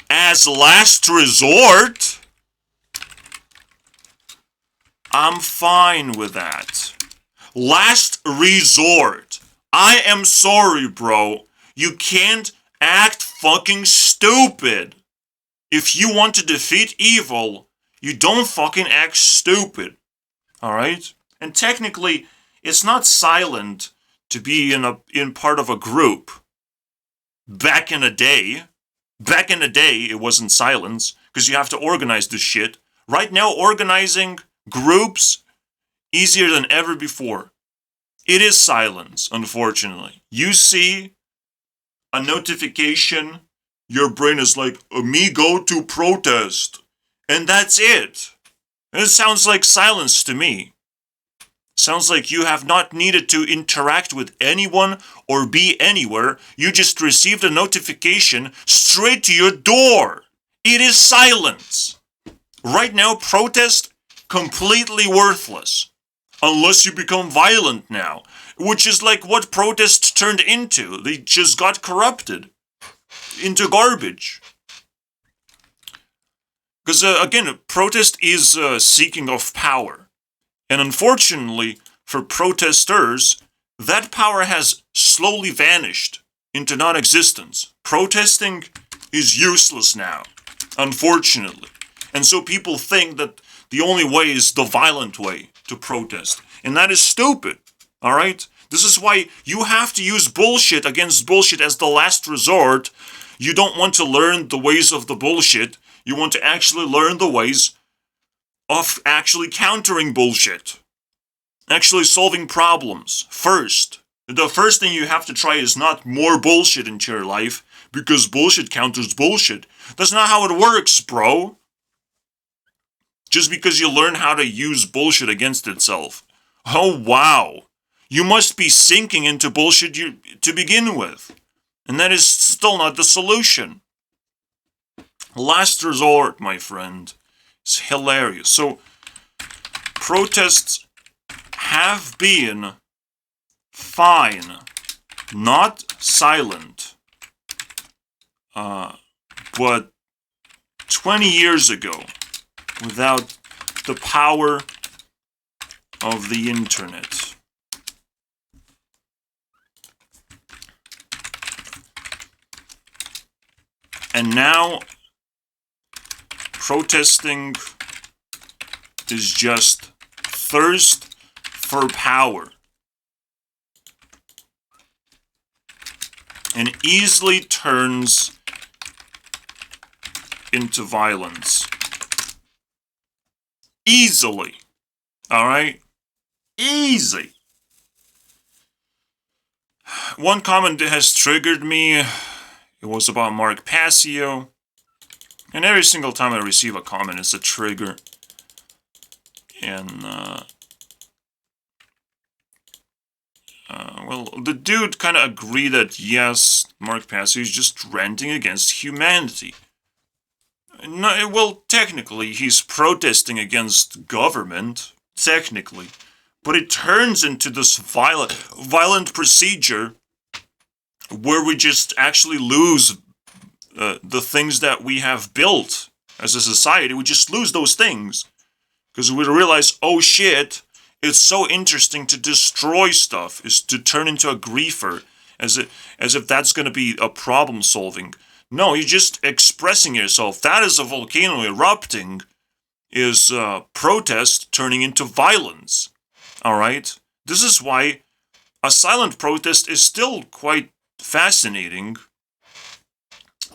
as last resort, I'm fine with that. Last resort. I am sorry, bro. You can't act fucking stupid. If you want to defeat evil, you don't fucking act stupid. Alright? And technically, it's not silent to be in part of a group. Back in the day, it wasn't silence, because you have to organize this shit. Right now, organizing groups easier than ever before. It is silence, unfortunately. You see a notification, your brain is like, me go to protest. And that's it. It sounds like silence to me. Sounds like you have not needed to interact with anyone or be anywhere. You just received a notification straight to your door. It is silence. Right now, protest, completely worthless. Unless you become violent now. Which is like what protest turned into. They just got corrupted. Into garbage. Because, again, protest is seeking of power. And unfortunately, for protesters, that power has slowly vanished into non-existence. Protesting is useless now, unfortunately. And so people think that the only way is the violent way to protest. And that is stupid, alright? This is why you have to use bullshit against bullshit as the last resort. You don't want to learn the ways of the bullshit. You want to actually learn the ways of actually countering bullshit. Actually solving problems first. The first thing you have to try is not more bullshit into your life, because bullshit counters bullshit. That's not how it works, bro. Just because you learn how to use bullshit against itself. Oh, wow. You must be sinking into bullshit to begin with. And that is still not the solution. Last resort, my friend. It's hilarious. So, protests have been fine, not silent. But 20 years ago, without the power of the internet. And now, protesting is just thirst for power. And easily turns into violence. Easily. Alright? Easy. One comment that has triggered me, it was about Mark Passio. And every single time I receive a comment, it's a trigger. And, well, the dude kind of agreed that, yes, Mark Passio is just ranting against humanity. No, well, technically, he's protesting against government, technically. But it turns into this violent procedure where we just actually lose the things that we have built as a society. We just lose those things. Because we realize, oh shit, it's so interesting to destroy stuff, is to turn into a griefer, as if that's going to be a problem solving. No, you're just expressing yourself. That is a volcano erupting, is protest turning into violence. Alright? This is why a silent protest is still quite fascinating.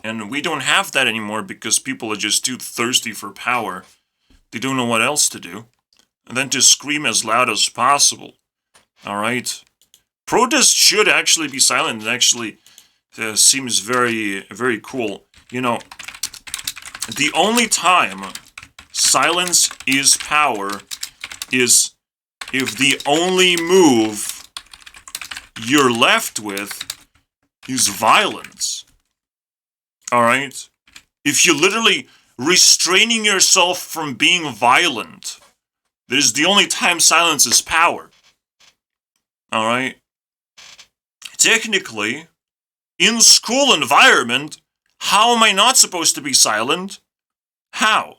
And we don't have that anymore because people are just too thirsty for power. They don't know what else to do. And then to scream as loud as possible. Alright? Protest should actually be silent. It actually seems very, very cool. You know, the only time silence is power is if the only move you're left with is violence. Alright? If you're literally restraining yourself from being violent, that is the only time silence is power. Alright? Technically, in school environment, how am I not supposed to be silent? How?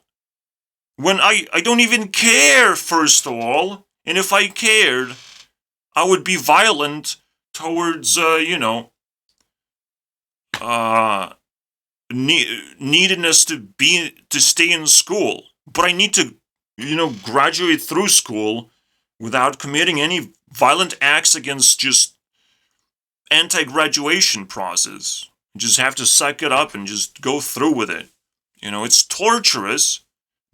When I don't even care, first of all, and if I cared, I would be violent towards, neediness to stay in school. But I need to, graduate through school without committing any violent acts against just anti-graduation process. You just have to suck it up and just go through with it. It's torturous,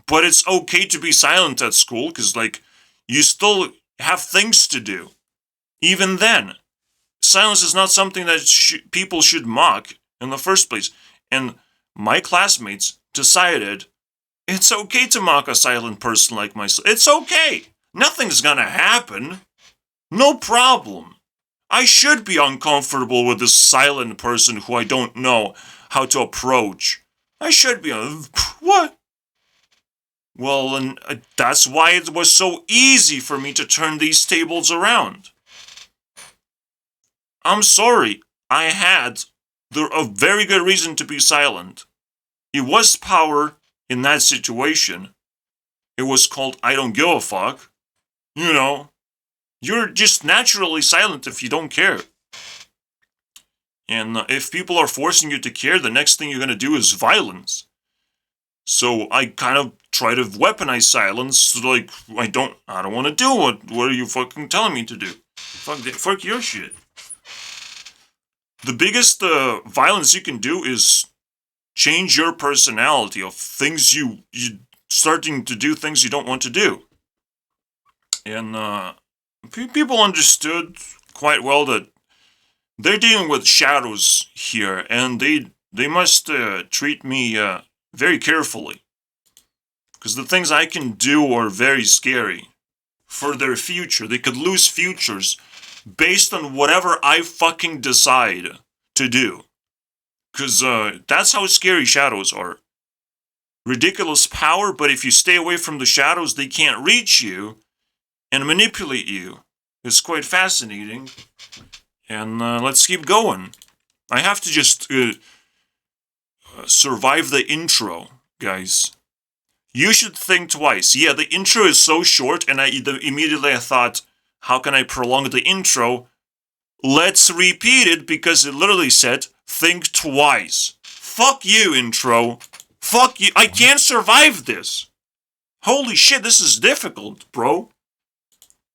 but it's okay to be silent at school because, you still have things to do. Even then, silence is not something that people should mock in the first place. And my classmates decided it's okay to mock a silent person like myself. It's okay. Nothing's gonna happen. No problem. I should be uncomfortable with this silent person who I don't know how to approach. I should be. What? Well, and that's why it was so easy for me to turn these tables around. I'm sorry. I had a very good reason to be silent. It was power in that situation. It was called I don't give a fuck. You're just naturally silent if you don't care. And if people are forcing you to care, the next thing you're going to do is violence. So I kind of try to weaponize silence, I don't want to do what are you fucking telling me to do? Fuck your shit. The biggest violence you can do is change your personality of things you starting to do things you don't want to do. And people understood quite well that they're dealing with shadows here, and they must treat me very carefully. Because the things I can do are very scary for their future. They could lose futures based on whatever I fucking decide to do. Because that's how scary shadows are. Ridiculous power, but if you stay away from the shadows, they can't reach you and manipulate you. It's quite fascinating. And let's keep going. I have to just survive the intro, guys. You should think twice. Yeah, the intro is so short, and immediately I thought, how can I prolong the intro? Let's repeat it, because it literally said, think twice. Fuck you, intro. Fuck you. I can't survive this. Holy shit, this is difficult, bro.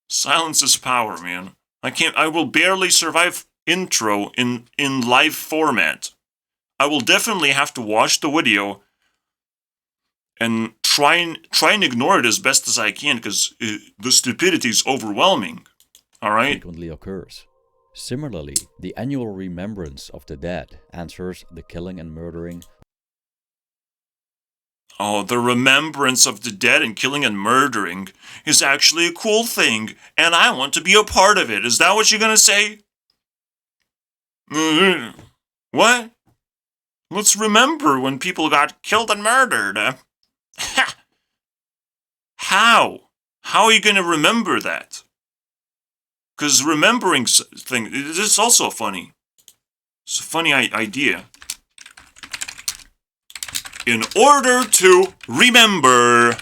Silence is power, man. I will barely survive intro in live format. I will definitely have to watch the video and try and ignore it as best as I can, because the stupidity is overwhelming. Alright? Frequently occurs. Similarly, the annual remembrance of the dead answers the killing and murdering. Oh, the remembrance of the dead and killing and murdering is actually a cool thing, and I want to be a part of it. Is that what you're gonna say? What? Let's remember when people got killed and murdered. How? How are you gonna remember that? Because remembering things, it's also funny. It's a funny idea. In order to remember,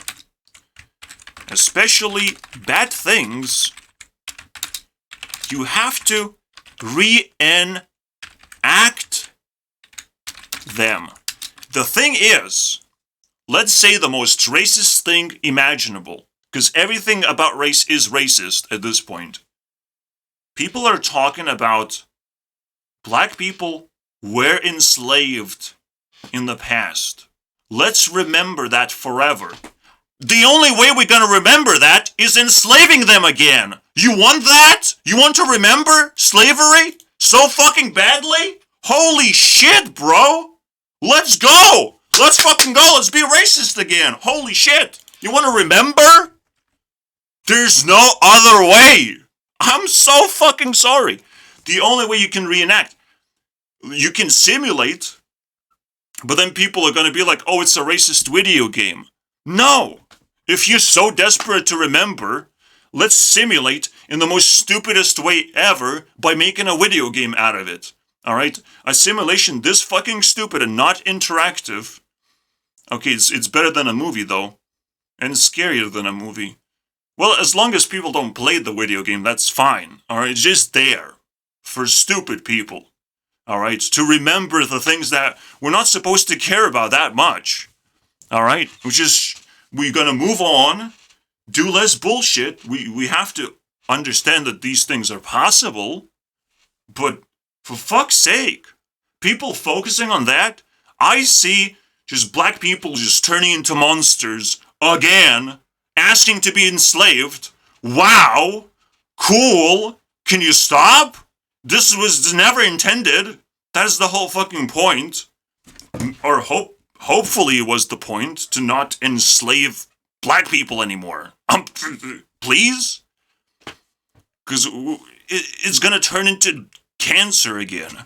especially bad things, you have to reenact them. The thing is, let's say the most racist thing imaginable, because everything about race is racist at this point. People are talking about black people were enslaved in the past. Let's remember that forever. The only way we're gonna remember that is enslaving them again. You want that? You want to remember slavery so fucking badly? Holy shit, bro! Let's go! Let's fucking go! Let's be racist again! Holy shit! You want to remember? There's no other way! I'm so fucking sorry. The only way you can reenact, you can simulate, but then people are gonna be like, oh, it's a racist video game. No! If you're so desperate to remember, let's simulate in the most stupidest way ever by making a video game out of it. Alright? A simulation this fucking stupid and not interactive. Okay, it's better than a movie though. And scarier than a movie. Well, as long as people don't play the video game, that's fine. Alright, it's just there. For stupid people. Alright, to remember the things that we're not supposed to care about that much. Alright? We're gonna move on, do less bullshit. We have to understand that these things are possible. But for fuck's sake, people focusing on that, I see just black people just turning into monsters again, asking to be enslaved. Wow, cool. Can you stop? This was never intended. That is the whole fucking point. Or hopefully it was the point to not enslave black people anymore. Please? Because it's gonna turn into cancer again.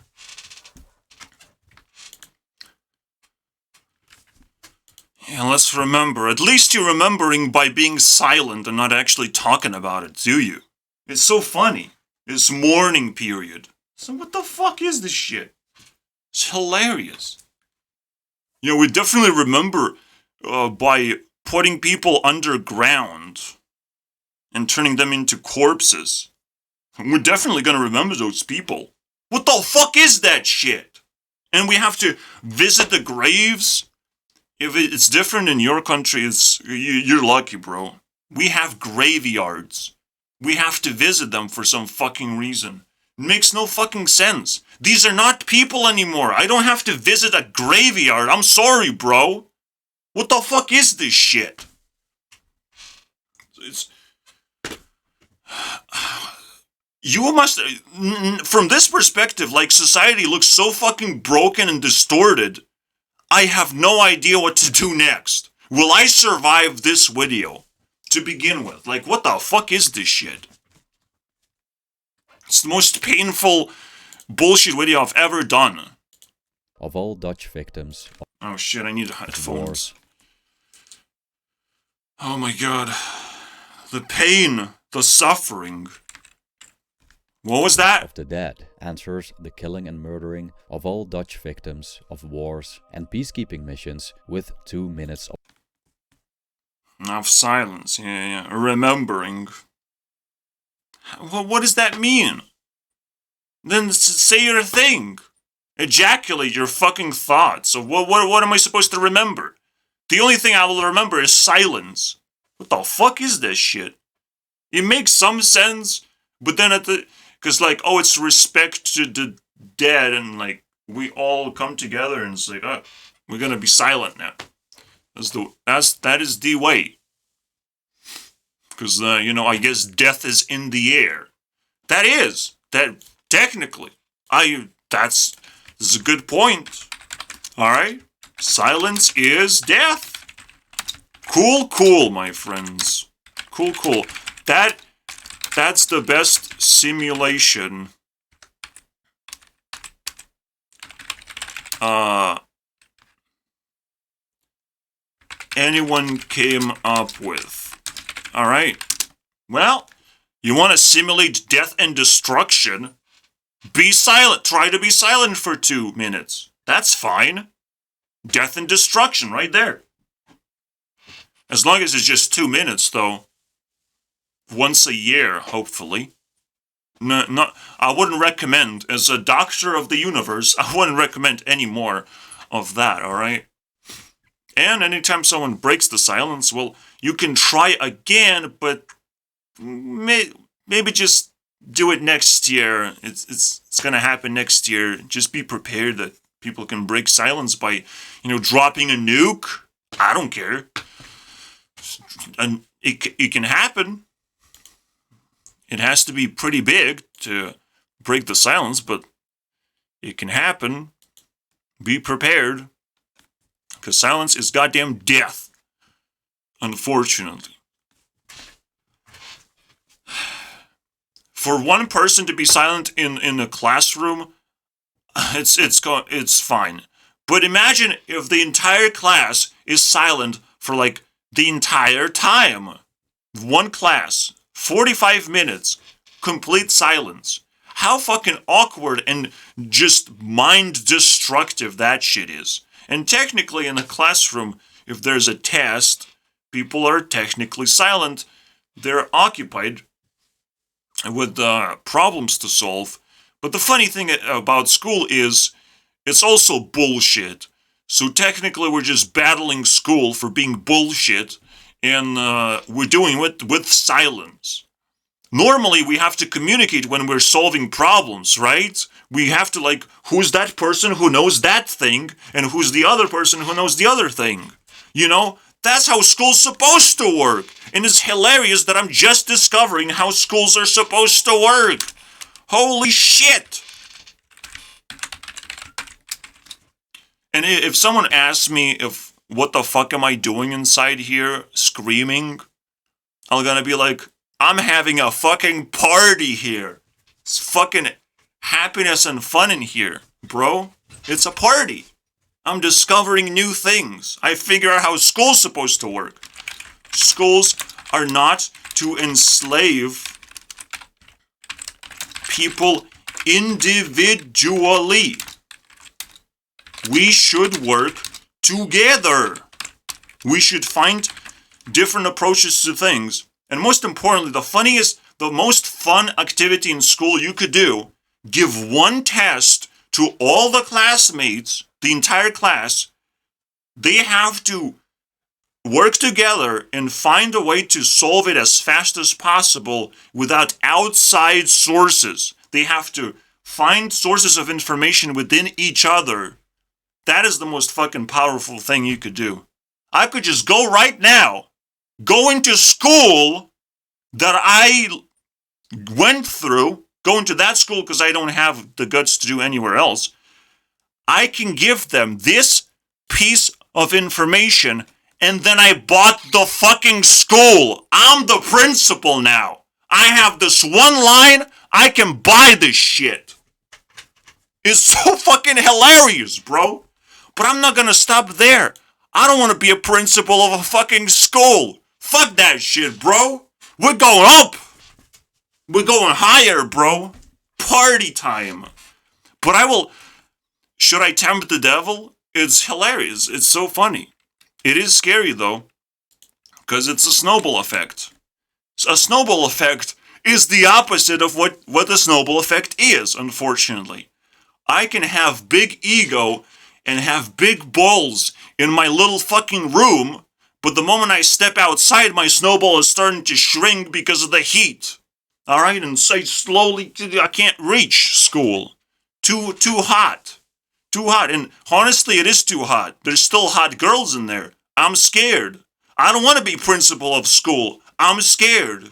Yeah, let's remember. At least you're remembering by being silent and not actually talking about it, do you? It's so funny. It's mourning period. So what the fuck is this shit? It's hilarious. You know, we definitely remember by putting people underground and turning them into corpses. We're definitely gonna remember those people. What the fuck is that shit? And we have to visit the graves? If it's different in your country, you're lucky, bro. We have graveyards. We have to visit them for some fucking reason. It makes no fucking sense. These are not people anymore. I don't have to visit a graveyard. I'm sorry, bro. What the fuck is this shit? You must, from this perspective, like, society looks so fucking broken and distorted. I have no idea what to do next. Will I survive this video? To begin with. Like, what the fuck is this shit? It's the most painful bullshit video I've ever done. Of all Dutch victims Oh shit, I need headphones. wars. Oh my god. The pain. The suffering. What was that? of the dead answers the killing and murdering of all Dutch victims of wars and peacekeeping missions with 2 minutes Of silence, yeah. Remembering. What does that mean? Then say your thing. Ejaculate your fucking thoughts. So what am I supposed to remember? The only thing I will remember is silence. What the fuck is this shit? It makes some sense, but then because like, oh, it's respect to the dead, and like, we all come together and it's like, oh, we're gonna be silent now. That is the way. Because, I guess death is in the air. That technically. This is a good point. Alright? Silence is death. Cool, my friends. Cool. That's the best simulation. Anyone came up with. Alright. Well, you want to simulate death and destruction? Be silent. Try to be silent for 2 minutes. That's fine. Death and destruction right there. As long as it's just 2 minutes, though. Once a year, hopefully. No, I wouldn't recommend, as a doctor of the universe, I wouldn't recommend any more of that, alright? And anytime someone breaks the silence, well, you can try again, but maybe just do it next year. It's gonna happen next year. Just be prepared that people can break silence by, dropping a nuke. I don't care. And it can happen. It has to be pretty big to break the silence, but it can happen. Be prepared. Because silence is goddamn death. Unfortunately. For one person to be silent in a classroom, it's fine. But imagine if the entire class is silent for like the entire time. One class, 45 minutes, complete silence. How fucking awkward and just mind-destructive that shit is. And technically in a classroom, if there's a test, people are technically silent. They're occupied with problems to solve. But the funny thing about school is it's also bullshit. So technically we're just battling school for being bullshit, and we're doing it with silence. Normally we have to communicate when we're solving problems, right? We have to like, who's that person who knows that thing, and who's the other person who knows the other thing? That's how school's supposed to work. And it's hilarious that I'm just discovering how schools are supposed to work. Holy shit! And if someone asks me what the fuck am I doing inside here, screaming, I'm gonna be like, I'm having a fucking party here. It's fucking happiness and fun in here, bro. It's a party. I'm discovering new things. I figure out how school's supposed to work. Schools are not to enslave people individually. We should work together. We should find different approaches to things. And most importantly, the most fun activity in school you could do, give one test to all the classmates, the entire class. They have to work together and find a way to solve it as fast as possible without outside sources. They have to find sources of information within each other. That is the most fucking powerful thing you could do. I could just go right now, go into school that I went through, go into that school because I don't have the guts to do anywhere else. I can give them this piece of information, and then I bought the fucking school. I'm the principal now. I have this one line, I can buy this shit. It's so fucking hilarious, bro. But I'm not gonna stop there. I don't want to be a principal of a fucking school. Fuck that shit, bro. We're going up. We're going higher, bro. Party time. But should I tempt the devil? It's hilarious. It's so funny. It is scary, though, because it's a snowball effect. A snowball effect is the opposite of what the snowball effect is, unfortunately. I can have big ego and have big balls in my little fucking room, but the moment I step outside, my snowball is starting to shrink because of the heat. Alright, and say slowly, I can't reach school. Too hot. Too hot, and honestly, it is too hot. There's still hot girls in there. I'm scared. I don't want to be principal of school. I'm scared.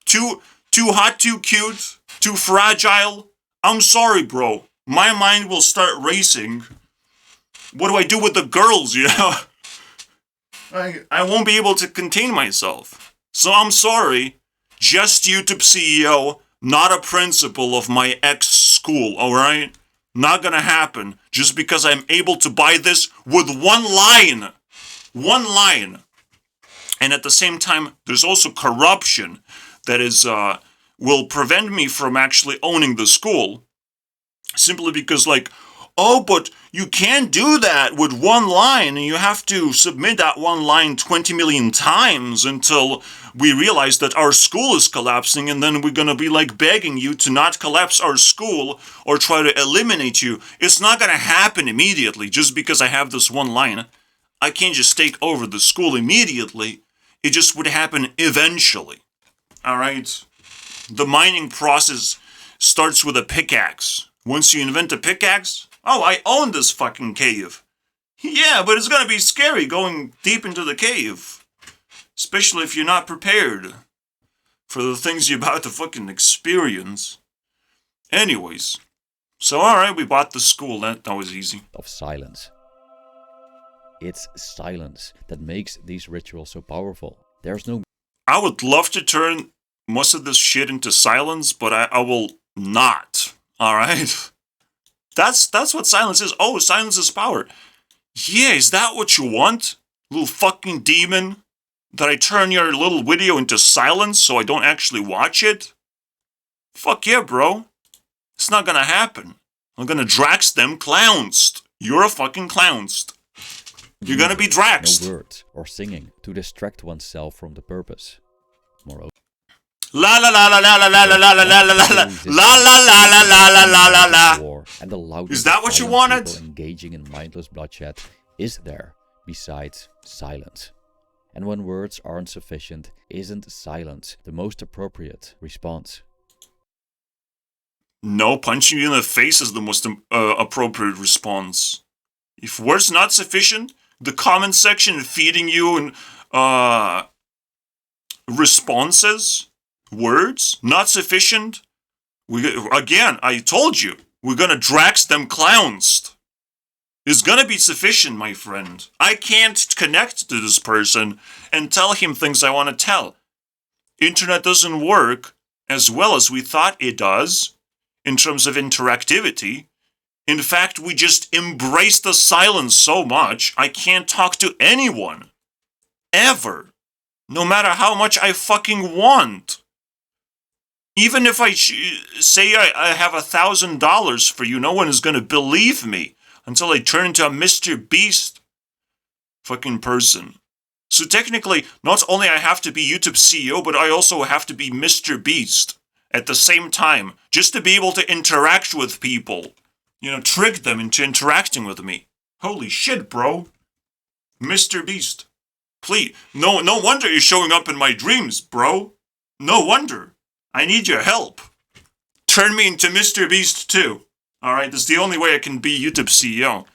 Too hot, too cute, too fragile. I'm sorry, bro. My mind will start racing. What do I do with the girls, I won't be able to contain myself. So I'm sorry. Just YouTube CEO, not a principal of my ex-school, alright? Not gonna happen just because I'm able to buy this with one line. One line. And at the same time, there's also corruption that will prevent me from actually owning the school. Simply because, oh, but you can't do that with one line, and you have to submit that one line 20 million times until we realize that our school is collapsing, and then we're gonna be begging you to not collapse our school or try to eliminate you. It's not gonna happen immediately just because I have this one line. I can't just take over the school immediately. It just would happen eventually. Alright? The mining process starts with a pickaxe. Once you invent a pickaxe, oh, I own this fucking cave. Yeah, but it's gonna be scary going deep into the cave. Especially if you're not prepared for the things you're about to fucking experience. Anyways, so alright, we bought the school. That was easy. Of silence. It's silence that makes these rituals so powerful. There's no I would love to turn most of this shit into silence, but I will not. Alright? That's what silence is. Oh, silence is power. Yeah, is that what you want? Little fucking demon? That I turn your little video into silence so I don't actually watch it? Fuck yeah, bro. It's not gonna happen. I'm gonna drax them clownst. You're a fucking clownst. You're gonna be draxed. no words or singing to distract oneself from the purpose. Moreover, La la la la la la la la la la la la la la la la la la la la. war and the loudest Is that what you violent wanted? people engaging in mindless bloodshed is there besides silence. And when words aren't sufficient, isn't silence the most appropriate response? No, punching you in the face is the most appropriate response. If words not sufficient, the comment section feeding you in responses, words not sufficient. Again, I told you, we're gonna drax them clowns. It's gonna be sufficient, my friend. I can't connect to this person and tell him things I want to tell. Internet doesn't work as well as we thought it does in terms of interactivity. In fact, we just embrace the silence so much, I can't talk to anyone. Ever. No matter how much I fucking want. Even if I say I have $1,000 for you, no one is gonna believe me. Until I turn into a Mr. Beast fucking person. So technically, not only I have to be YouTube CEO, but I also have to be Mr. Beast at the same time, just to be able to interact with people. You know, trick them into interacting with me. Holy shit, bro. Mr. Beast. Please, no wonder you're showing up in my dreams, bro. No wonder. I need your help. Turn me into Mr. Beast too. Alright, that's the only way I can be YouTube CEO.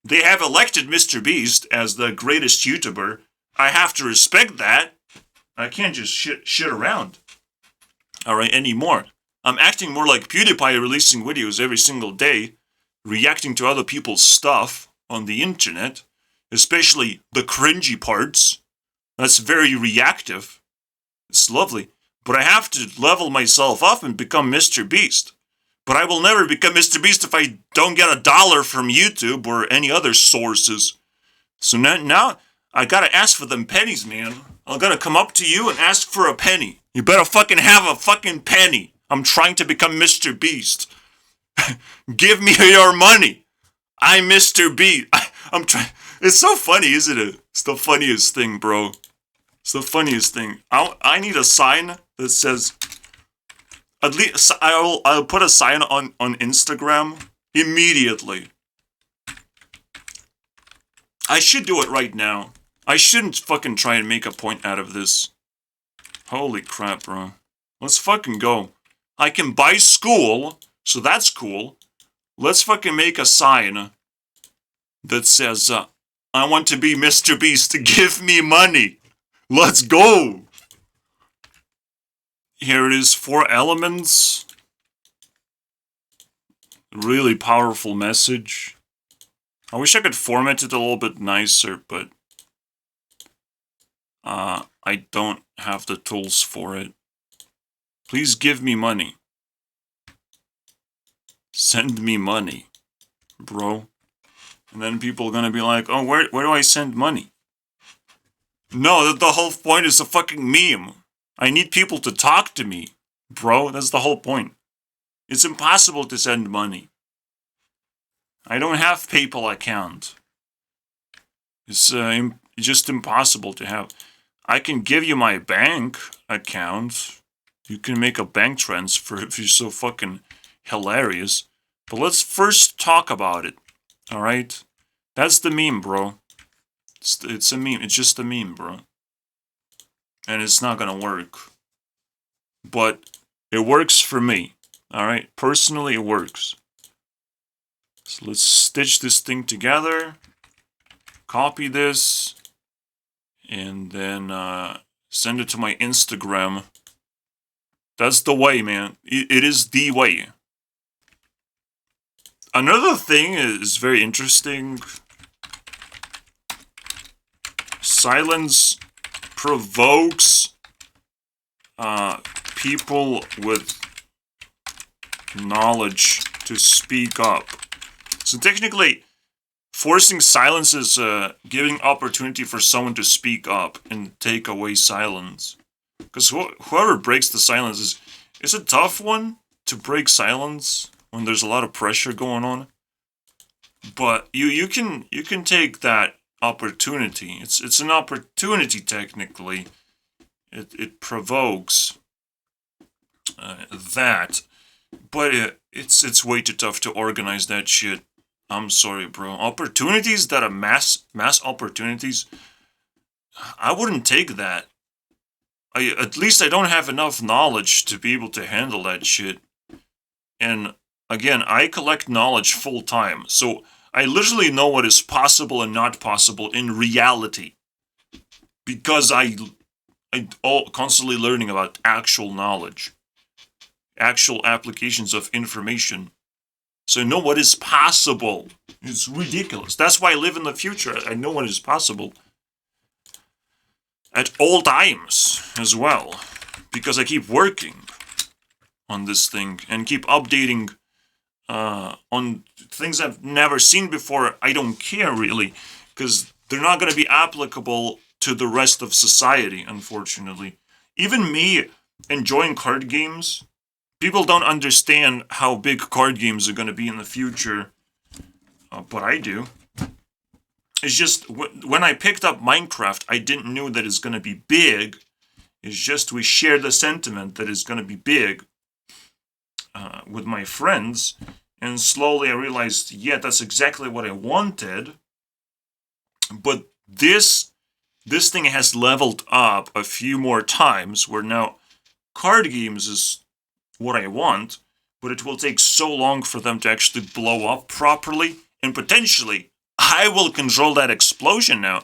They have elected Mr. Beast as the greatest YouTuber. I have to respect that. I can't just shit around. Alright, anymore. I'm acting more like PewDiePie, releasing videos every single day, reacting to other people's stuff on the internet, especially the cringy parts. That's very reactive. It's lovely. But I have to level myself up and become Mr. Beast. But I will never become Mr. Beast if I don't get $1 from YouTube or any other sources. So now I gotta ask for them pennies, man. I'm gonna come up to you and ask for a penny. You better fucking have a fucking penny. I'm trying to become Mr. Beast. Give me your money. I'm Mr. Beast. I'm trying. It's so funny, isn't it? It's the funniest thing, bro. It's the funniest thing. I need a sign that says... At least I'll put a sign on Instagram immediately. I should do it right now. I shouldn't fucking try and make a point out of this. Holy crap, bro. Let's fucking go. I can buy school, so that's cool. Let's fucking make a sign that says, I want to be Mr. Beast, to give me money. Let's go. Here it is, 4 elements. Really powerful message. I wish I could format it a little bit nicer, but I don't have the tools for it. Please give me money. Send me money, bro. And then people are gonna be like, oh, where do I send money? No, the whole point is a fucking meme. I need people to talk to me, bro. That's the whole point. It's impossible to send money. I don't have PayPal account. It's just impossible to have. I can give you my bank account. You can make a bank transfer if you're so fucking hilarious. But let's first talk about it. Alright? That's the meme, bro. It's a meme. It's just a meme, bro. And it's not gonna work. But It works for me. Alright? Personally, it works. So let's stitch this thing together. Copy this. And then send it to my Instagram. That's the way, man. It is the way. Another thing is very interesting. Silence provokes people with knowledge to speak up. So technically, forcing silence is giving opportunity for someone to speak up and take away silence. Because whoever breaks the silence is a tough one to break silence when there's a lot of pressure going on. But you can take that opportunity. It's an opportunity technically. It provokes that, but it's way too tough to organize that shit. I'm sorry, bro. Opportunities that are mass opportunities, I wouldn't take that. At least I don't have enough knowledge to be able to handle that shit. And again, I collect knowledge full time, so I literally know what is possible and not possible in reality. Because I constantly learning about actual knowledge. Actual applications of information. So I know what is possible. It's ridiculous. That's why I live in the future. I know what is possible. At all times as well. Because I keep working on this thing and keep updating on things I've never seen before. I don't care really. Because they're not going to be applicable to the rest of society, unfortunately. Even me enjoying card games, people don't understand how big card games are going to be in the future, but I do. It's just, when I picked up Minecraft, I didn't know that it's going to be big. It's just we share the sentiment that it's going to be big with my friends, and slowly I realized, yeah, that's exactly what I wanted. But this thing has leveled up a few more times, where now card games is what I want, but it will take so long for them to actually blow up properly, and potentially I will control that explosion now.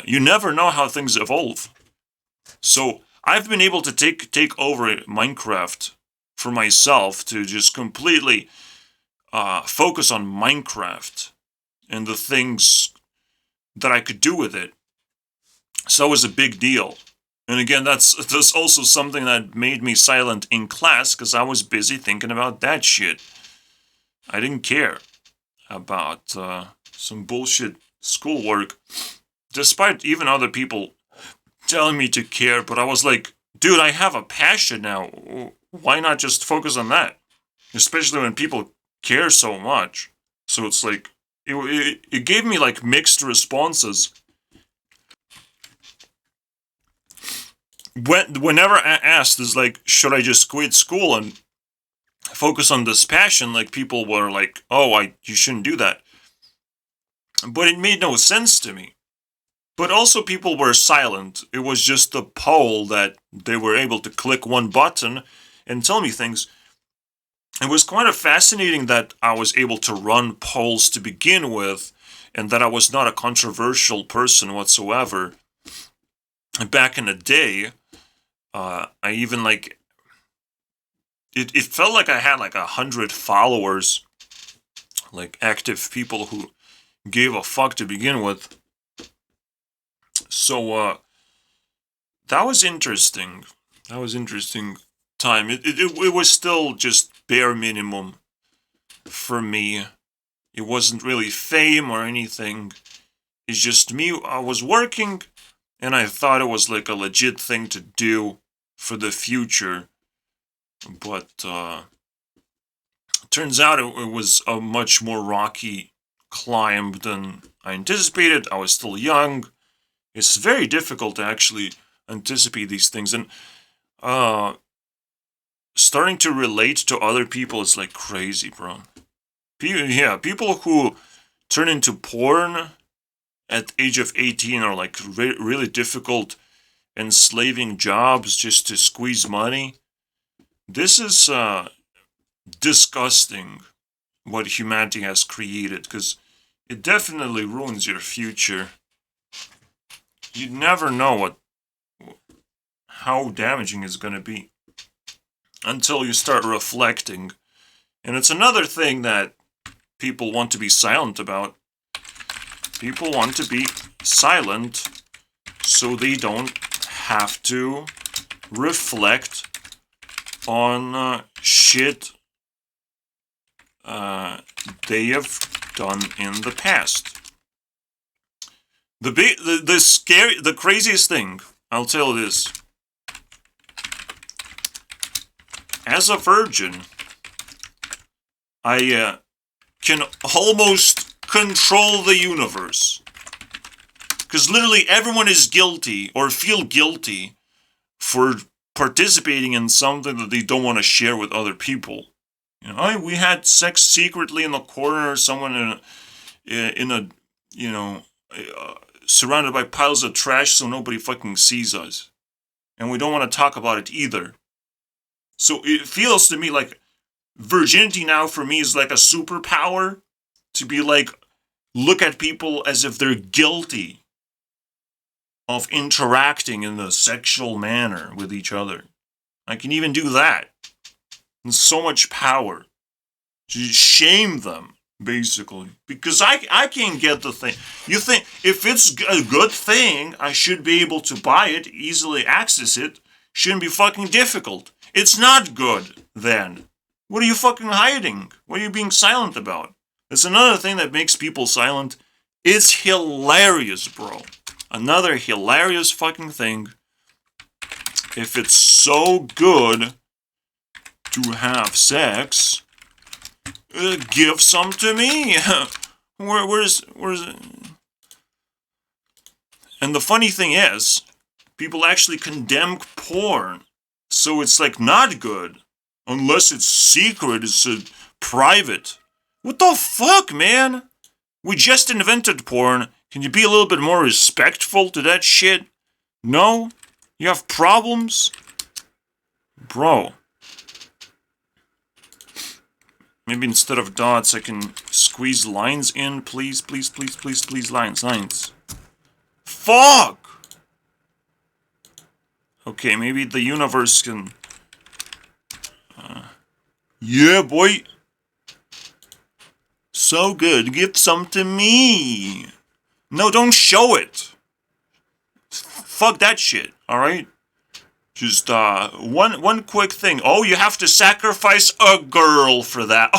You never know how things evolve. So I've been able to take over Minecraft for myself, to just completely focus on Minecraft and the things that I could do with it. So it was a big deal. And again, that's also something that made me silent in class, because I was busy thinking about that shit. I didn't care about some bullshit schoolwork, despite even other people telling me to care. But I was like, dude, I have a passion now. Why not just focus on that? Especially when people care so much. So it's like, it gave me like mixed responses. Whenever I asked, is like, should I just quit school and focus on this passion? Like, people were like, oh, you shouldn't do that. But it made no sense to me. But also people were silent. It was just a poll that they were able to click one button and tell me things. It was kind of fascinating that I was able to run polls to begin with, and that I was not a controversial person whatsoever. Back in the day, I even like, it felt like I had like 100 followers, like active people who gave a fuck to begin with. So that was interesting. That was interesting time. It was still just bare minimum for me. It wasn't really fame or anything. It's just me. I was working, and I thought it was like a legit thing to do for the future. But turns out it was a much more rocky climb than I anticipated. I was still young. It's very difficult to actually anticipate these things. And starting to relate to other people is like crazy, bro. People who turn into porn at the age of 18 are like really difficult, enslaving jobs just to squeeze money. This is disgusting what humanity has created, because it definitely ruins your future. You never know how damaging it's going to be until you start reflecting. And it's another thing that people want to be silent about. People want to be silent so they don't have to reflect on shit they have done in the past. The craziest thing, I'll tell you this. As a virgin, I can almost control the universe. Because literally everyone is guilty or feel guilty for participating in something that they don't want to share with other people. You know, oh, we had sex secretly in the corner, or someone in a you know, surrounded by piles of trash so nobody fucking sees us. And we don't want to talk about it either. So it feels to me like virginity now for me is like a superpower to be like, look at people as if they're guilty of interacting in a sexual manner with each other. I can even do that. And so much power to shame them, basically. Because I can't get the thing. You think, if it's a good thing, I should be able to buy it, easily access it. Shouldn't be fucking difficult. It's not good, then. What are you fucking hiding? What are you being silent about? That's another thing that makes people silent. It's hilarious, bro. Another hilarious fucking thing. If it's so good to have sex, give some to me. Where's it? And the funny thing is, people actually condemn porn. So it's like not good. Unless it's secret, it's private. What the fuck, man? We just invented porn. Can you be a little bit more respectful to that shit? No? You have problems? Bro. Maybe instead of dots, I can squeeze lines in. Please, please, please, please, please, lines. Fuck! Okay, maybe the universe can... yeah, boy! So good, give some to me! No, don't show it! Fuck that shit, alright? Just, one quick thing. Oh, you have to sacrifice a girl for that.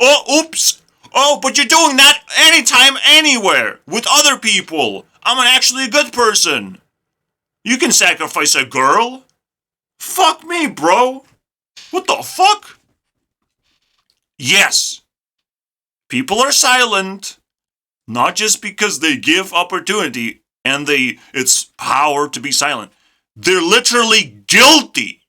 Oh, oops! Oh, but you're doing that anytime, anywhere! With other people! I'm actually a good person! You can sacrifice a girl? Fuck me, bro! What the fuck? Yes! People are silent, not just because they give opportunity and it's power to be silent. They're literally guilty.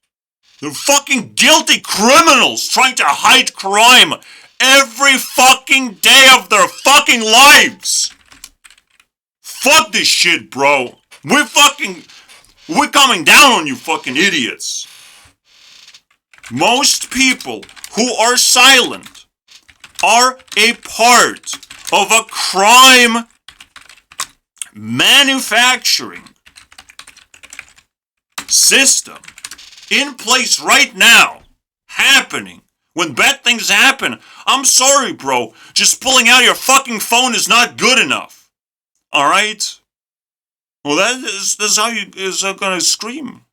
They're fucking guilty criminals trying to hide crime every fucking day of their fucking lives. Fuck this shit, bro. We're coming down on you fucking idiots. Most people who are silent are a part of a crime manufacturing system in place right now, happening. When bad things happen, I'm sorry, bro. Just pulling out your fucking phone is not good enough. Alright? Well, that's how you is gonna scream.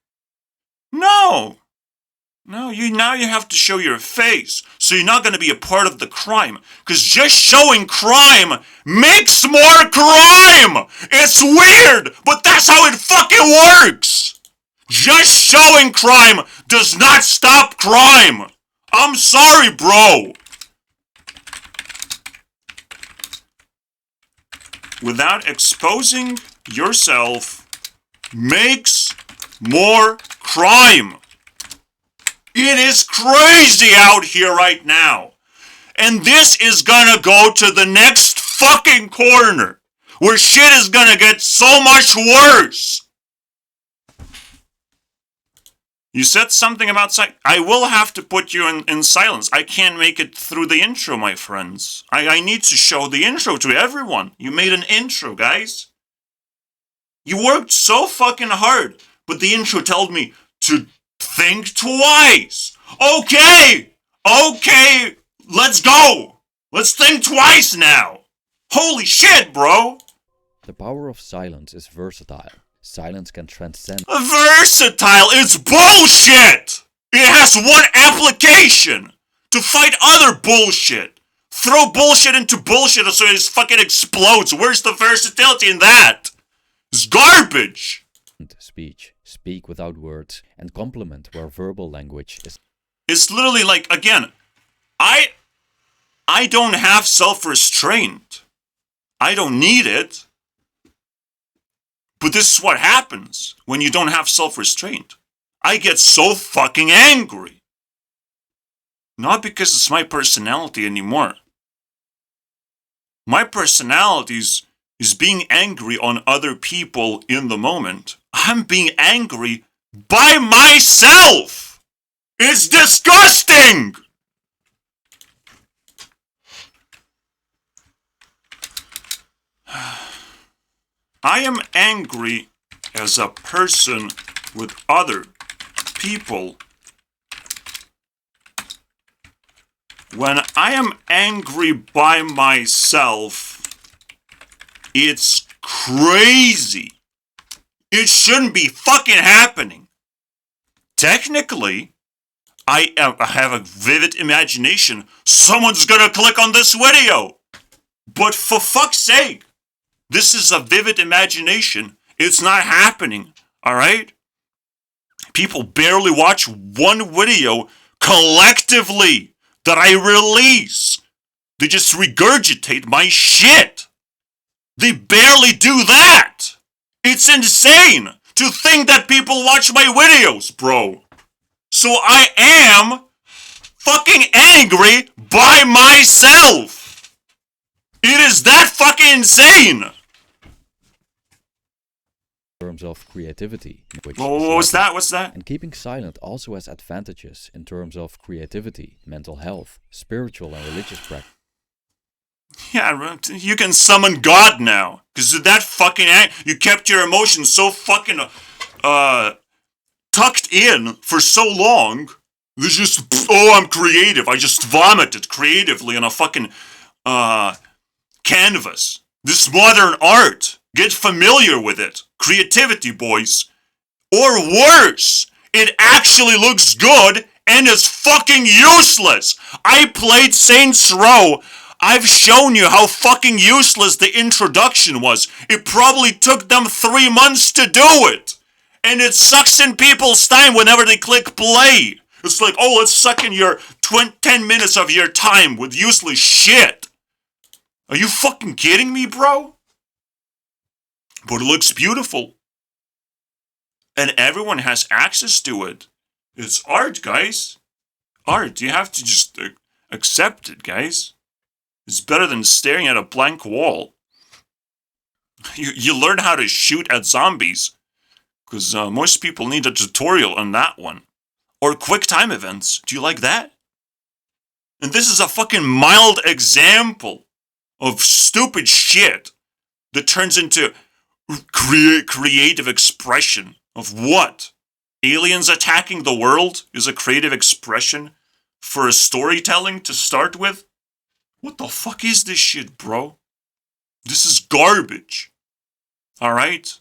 No. No, now you have to show your face, so you're not gonna be a part of the crime. Cause just showing crime makes more crime! It's weird, but that's how it fucking works! Just showing crime does not stop crime! I'm sorry, bro! Without exposing yourself makes more crime. It is crazy out here right now. And this is gonna go to the next fucking corner, where shit is gonna get so much worse. You said something about I will have to put you in silence. I can't make it through the intro, my friends. I need to show the intro to everyone. You made an intro, guys. You worked so fucking hard, but the intro told me to think twice. Okay, let's go. Let's think twice now. Holy shit, bro. The power of silence is versatile. Silence can transcend. Versatile? It's bullshit! It has one application. To fight other bullshit. Throw bullshit into bullshit so it fucking explodes. Where's the versatility in that? It's garbage. Speech. Speak without words and complement where verbal language is. It's literally like, again, I don't have self-restraint. I don't need it. But this is what happens when you don't have self-restraint. I get so fucking angry. Not because it's my personality anymore. My personality is being angry on other people in the moment. I'm being angry by myself. It's disgusting. I am angry as a person with other people. When I am angry by myself, it's crazy. It shouldn't be fucking happening. Technically, I have a vivid imagination. Someone's gonna click on this video. But for fuck's sake, this is a vivid imagination. It's not happening, alright? People barely watch one video collectively that I release. They just regurgitate my shit. They barely do that. It's insane to think that people watch my videos, bro. So I am fucking angry by myself. It is that fucking insane. In terms of creativity. Which What's that? And keeping silent also has advantages in terms of creativity, mental health, spiritual and religious practice. Yeah, you can summon God now. Because of that fucking you kept your emotions so fucking tucked in for so long. There's just, I'm creative. I just vomited creatively on a fucking canvas. This modern art. Get familiar with it. Creativity, boys. Or worse, it actually looks good and is fucking useless. I played Saints Row. I've shown you how fucking useless the introduction was. It probably took them 3 months to do it. And it sucks in people's time whenever they click play. It's like, let's suck in your 10 minutes of your time with useless shit. Are you fucking kidding me, bro? But it looks beautiful. And everyone has access to it. It's art, guys. Art. You have to just accept it, guys. It's better than staring at a blank wall. You learn how to shoot at zombies. Because most people need a tutorial on that one. Or quick time events. Do you like that? And this is a fucking mild example of stupid shit that turns into creative expression of what? Aliens attacking the world is a creative expression for a storytelling to start with? What the fuck is this shit, bro? This is garbage. Alright?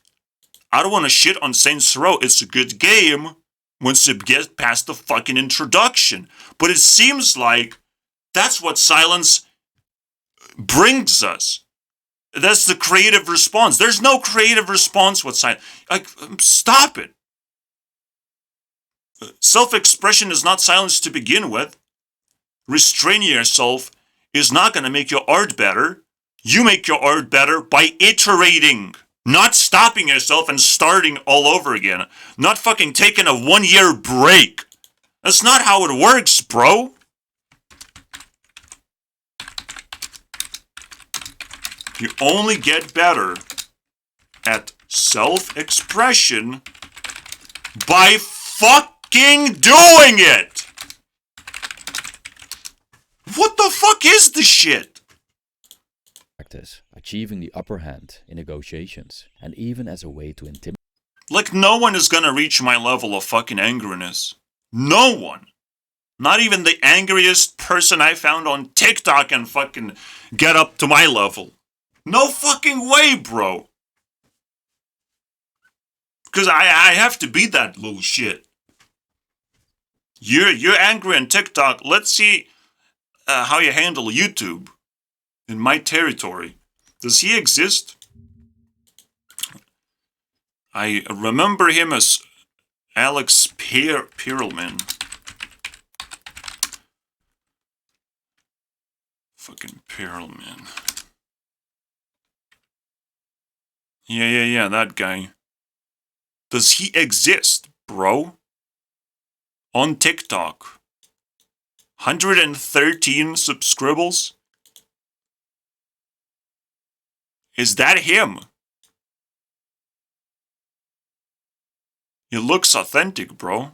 I don't want to shit on Saints Row. It's a good game once you get past the fucking introduction. But it seems like that's what silence brings us. That's the creative response. There's no creative response with silence. Like, stop it. Self-expression is not silence to begin with. Restraining yourself is not going to make your art better. You make your art better by iterating. Not stopping yourself and starting all over again. Not fucking taking a 1-year break. That's not how it works, bro. You only get better at self-expression by fucking doing it! What the fuck is this shit? practice, achieving the upper hand in negotiations, and even as a way to intimidate. Like, no one is gonna reach my level of fucking angriness. No one. Not even the angriest person I found on TikTok can fucking get up to my level. No fucking way, bro. Because I have to be that little shit. You're angry on TikTok. Let's see how you handle YouTube in my territory. Does he exist? I remember him as Alex Perlman. Fucking Perlman. Yeah, that guy. Does he exist, bro? On TikTok. 113 subscribers? Is that him? He looks authentic, bro.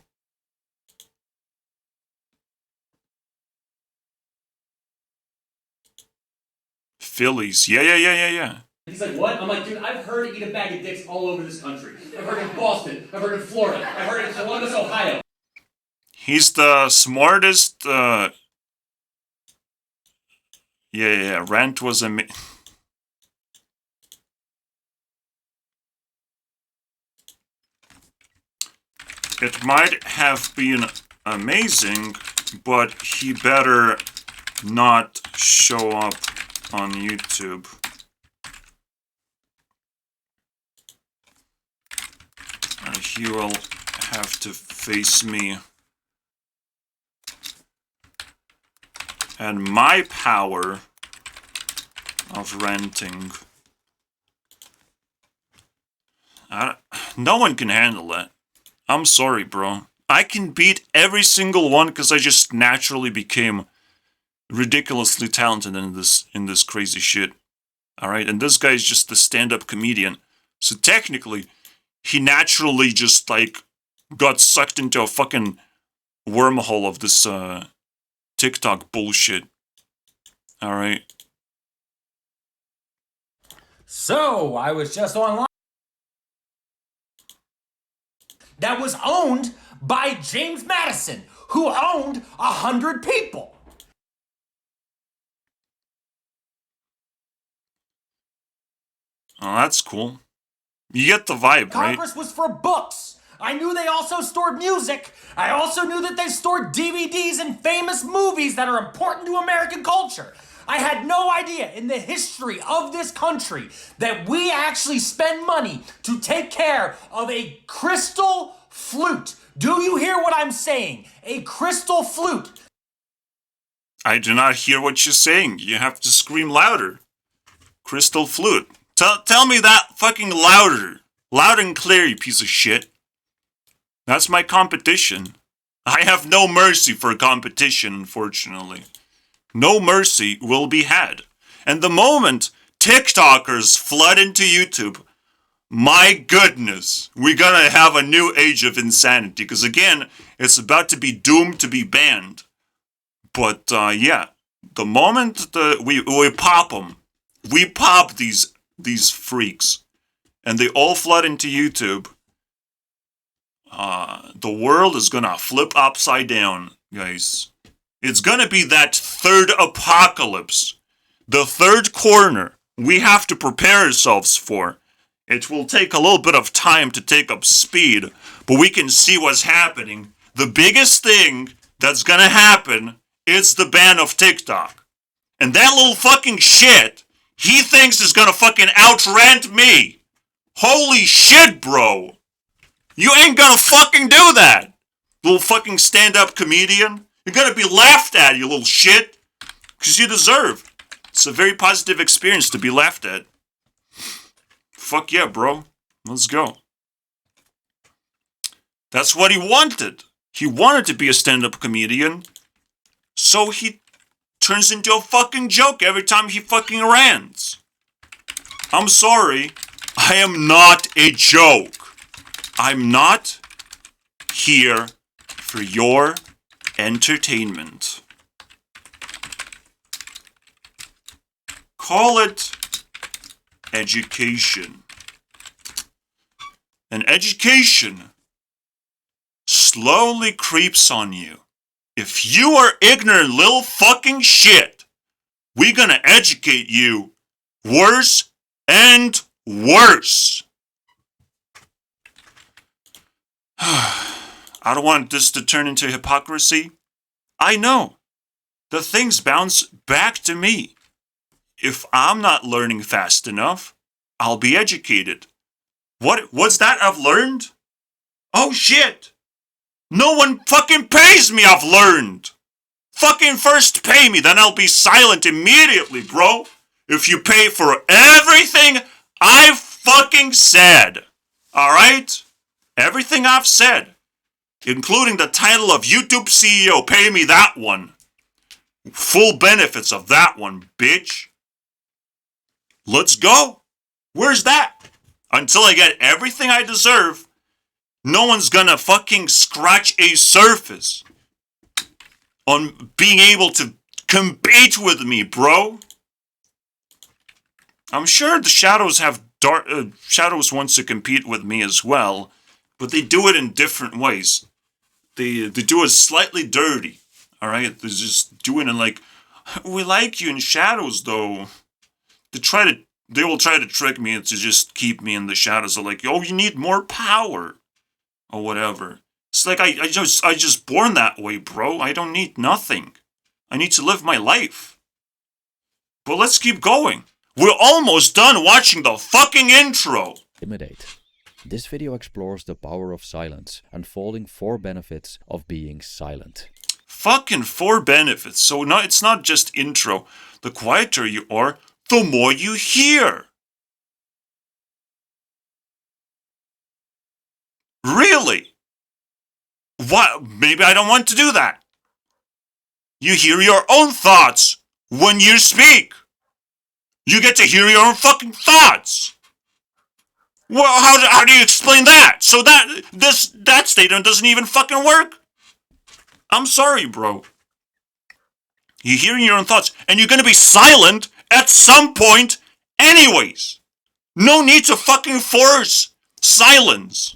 Phillies. Yeah. He's like, what? I'm like, dude, I've heard eat a bag of dicks all over this country. I've heard in Boston. I've heard in Florida. I've heard in Columbus, Ohio. He's the smartest, Yeah, Rant was It might have been amazing, but he better not show up on YouTube. He will have to face me. And my power of ranting. No one can handle that. I'm sorry, bro. I can beat every single one because I just naturally became ridiculously talented in this crazy shit. Alright, and this guy's just the stand-up comedian. So technically, he naturally just, like, got sucked into a fucking wormhole of this, TikTok bullshit. Alright. So, I was just online. That was owned by James Madison, who owned 100 people. Oh, that's cool. You get the vibe, right? Congress was for books. I knew they also stored music. I also knew that they stored DVDs and famous movies that are important to American culture. I had no idea in the history of this country that we actually spend money to take care of a crystal flute. Do you hear what I'm saying? A crystal flute. I do not hear what you're saying. You have to scream louder. Crystal flute. Tell me that fucking louder. Loud and clear, you piece of shit. That's my competition. I have no mercy for competition, unfortunately. No mercy will be had. And the moment TikTokers flood into YouTube, my goodness, we're gonna have a new age of insanity. Because again, it's about to be doomed to be banned. But yeah, the moment we pop them, we pop these freaks, and they all flood into YouTube, the world is gonna flip upside down, guys. It's gonna be that third apocalypse. The third corner we have to prepare ourselves for. It will take a little bit of time to take up speed, but we can see what's happening. The biggest thing that's gonna happen is the ban of TikTok. And that little fucking shit, he thinks is gonna fucking outrant me. Holy shit, bro. You ain't gonna fucking do that. Little fucking stand-up comedian. You're gonna be laughed at, you little shit. Because you deserve. It's a very positive experience to be laughed at. Fuck yeah, bro. Let's go. That's what he wanted. He wanted to be a stand-up comedian. So he turns into a fucking joke every time he fucking rants. I'm sorry. I am not a joke. I'm not here for your entertainment. Call it education. And education slowly creeps on you. If you are ignorant little fucking shit, we're gonna educate you worse and worse. I don't want this to turn into hypocrisy. I know. The things bounce back to me. If I'm not learning fast enough, I'll be educated. What's that I've learned? Oh shit! No one fucking pays me, I've learned! Fucking first pay me, then I'll be silent immediately, bro! If you pay for everything I've fucking said. Alright? Everything I've said. Including the title of YouTube CEO, pay me that one. Full benefits of that one, bitch. Let's go. Where's that? Until I get everything I deserve, no one's gonna fucking scratch a surface on being able to compete with me, bro. I'm sure the Shadows have Shadows wants to compete with me as well, but they do it in different ways. They do it slightly dirty. All right, they're just doing it like, we like you in Shadows though. They will try to trick me to just keep me in the shadows. They're like, oh, you need more power. Or whatever. It's like, I just born that way, bro. I don't need nothing. I need to live my life. But let's keep going. We're almost done watching the fucking intro. Intimidate. This video explores the power of silence, unfolding 4 benefits of being silent. Fucking 4 benefits. So no, it's not just intro. The quieter you are, the more you hear. Really? What? Maybe I don't want to do that. You hear your own thoughts when you speak. You get to hear your own fucking thoughts. Well, how do you explain that? So that statement doesn't even fucking work? I'm sorry, bro. You're hearing your own thoughts, and you're gonna be silent at some point anyways. No need to fucking force silence.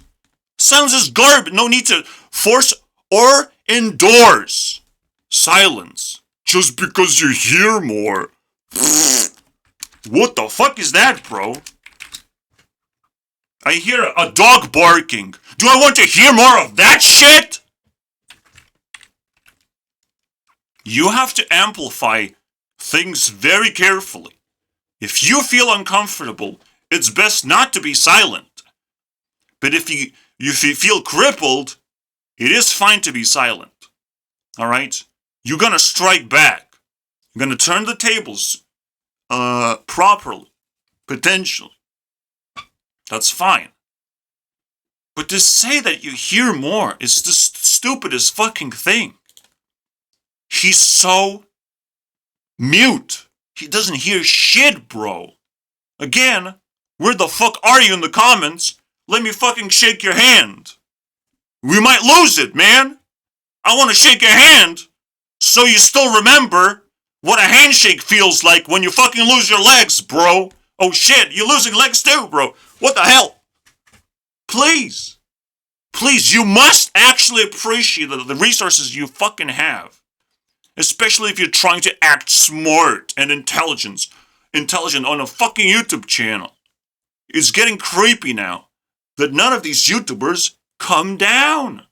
Silence is garbage. No need to force or endorse silence just because you hear more. What the fuck is that, bro? I hear a dog barking. Do I want to hear more of that shit? You have to amplify things very carefully. If you feel uncomfortable, it's best not to be silent. But if you feel crippled, it is fine to be silent. Alright? You're gonna strike back. You're gonna turn the tables properly. Potentially. That's fine. But to say that you hear more is the stupidest fucking thing. He's so mute. He doesn't hear shit, bro. Again, where the fuck are you in the comments? Let me fucking shake your hand. We might lose it, man. I want to shake your hand so you still remember what a handshake feels like when you fucking lose your legs, bro. Oh shit, you're losing legs too, bro. What the hell? Please. Please, you must actually appreciate the resources you fucking have. Especially if you're trying to act smart and intelligent on a fucking YouTube channel. It's getting creepy now that none of these YouTubers come down.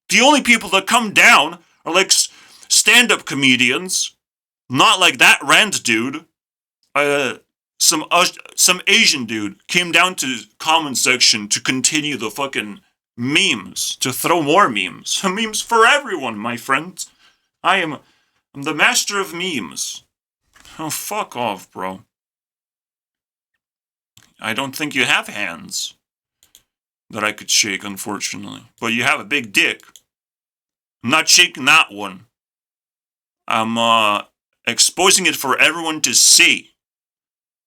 The only people that come down are like stand-up comedians, not like that Rand dude. Some Asian dude came down to comment section to continue the fucking memes, to throw more memes. Memes for everyone, my friends. I'm the master of memes. Oh, fuck off, bro. I don't think you have hands that I could shake, unfortunately. But you have a big dick. I'm not shaking that one. I'm exposing it for everyone to see.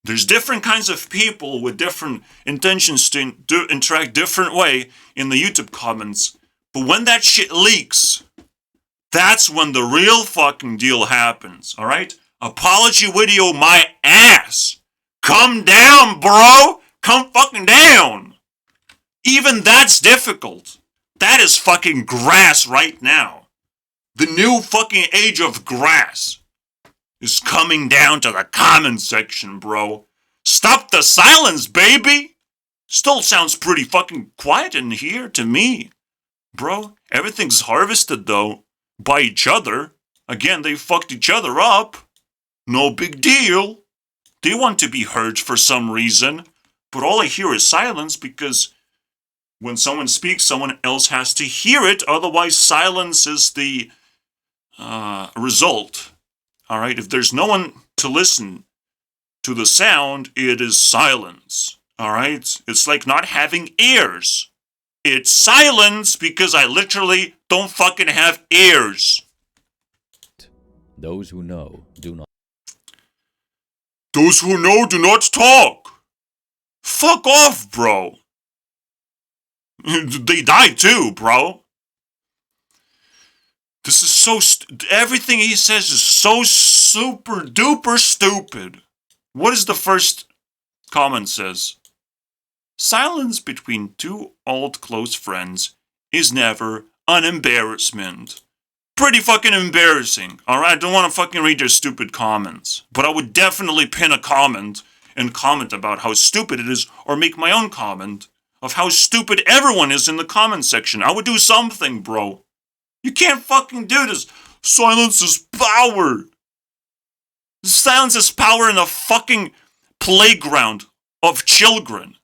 There's different kinds of people with different intentions to interact different way in the YouTube comments. But when that shit leaks, that's when the real fucking deal happens, alright? Apology video my ass. Come down, bro! Come fucking down! Even that's difficult. That is fucking grass right now. The new fucking age of grass is coming down to the comment section, bro. Stop the silence, baby! Still sounds pretty fucking quiet in here to me. Bro, everything's harvested though. By each other. Again, they fucked each other up. No big deal. They want to be heard for some reason. But all I hear is silence because when someone speaks, someone else has to hear it. Otherwise, silence is the result. Alright, if there's no one to listen to the sound, it is silence. Alright? It's like not having ears. It's silence because I literally don't fucking have ears. Those who know do not. Those who know do not talk. Fuck off, bro. They die too, bro. This is so everything he says is so super duper stupid. What is the first comment says? Silence between two old close friends is never an embarrassment. Pretty fucking embarrassing, alright? I don't want to fucking read your stupid comments. But I would definitely pin a comment and comment about how stupid it is, or make my own comment of how stupid everyone is in the comment section. I would do something, bro. You can't fucking do this. Silence is power. Silence is power in a fucking playground of children.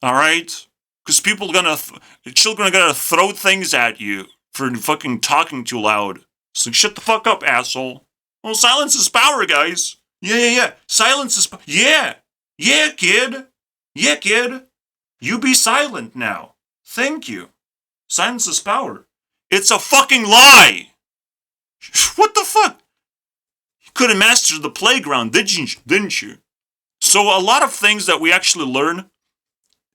Alright? Because children are gonna throw things at you for fucking talking too loud. So shut the fuck up, asshole. Well, silence is power, guys. Yeah. Silence is Yeah, kid. Yeah, kid. You be silent now. Thank you. Silence is power. It's a fucking lie! What the fuck? You couldn't master the playground, didn't you? So a lot of things that we actually learn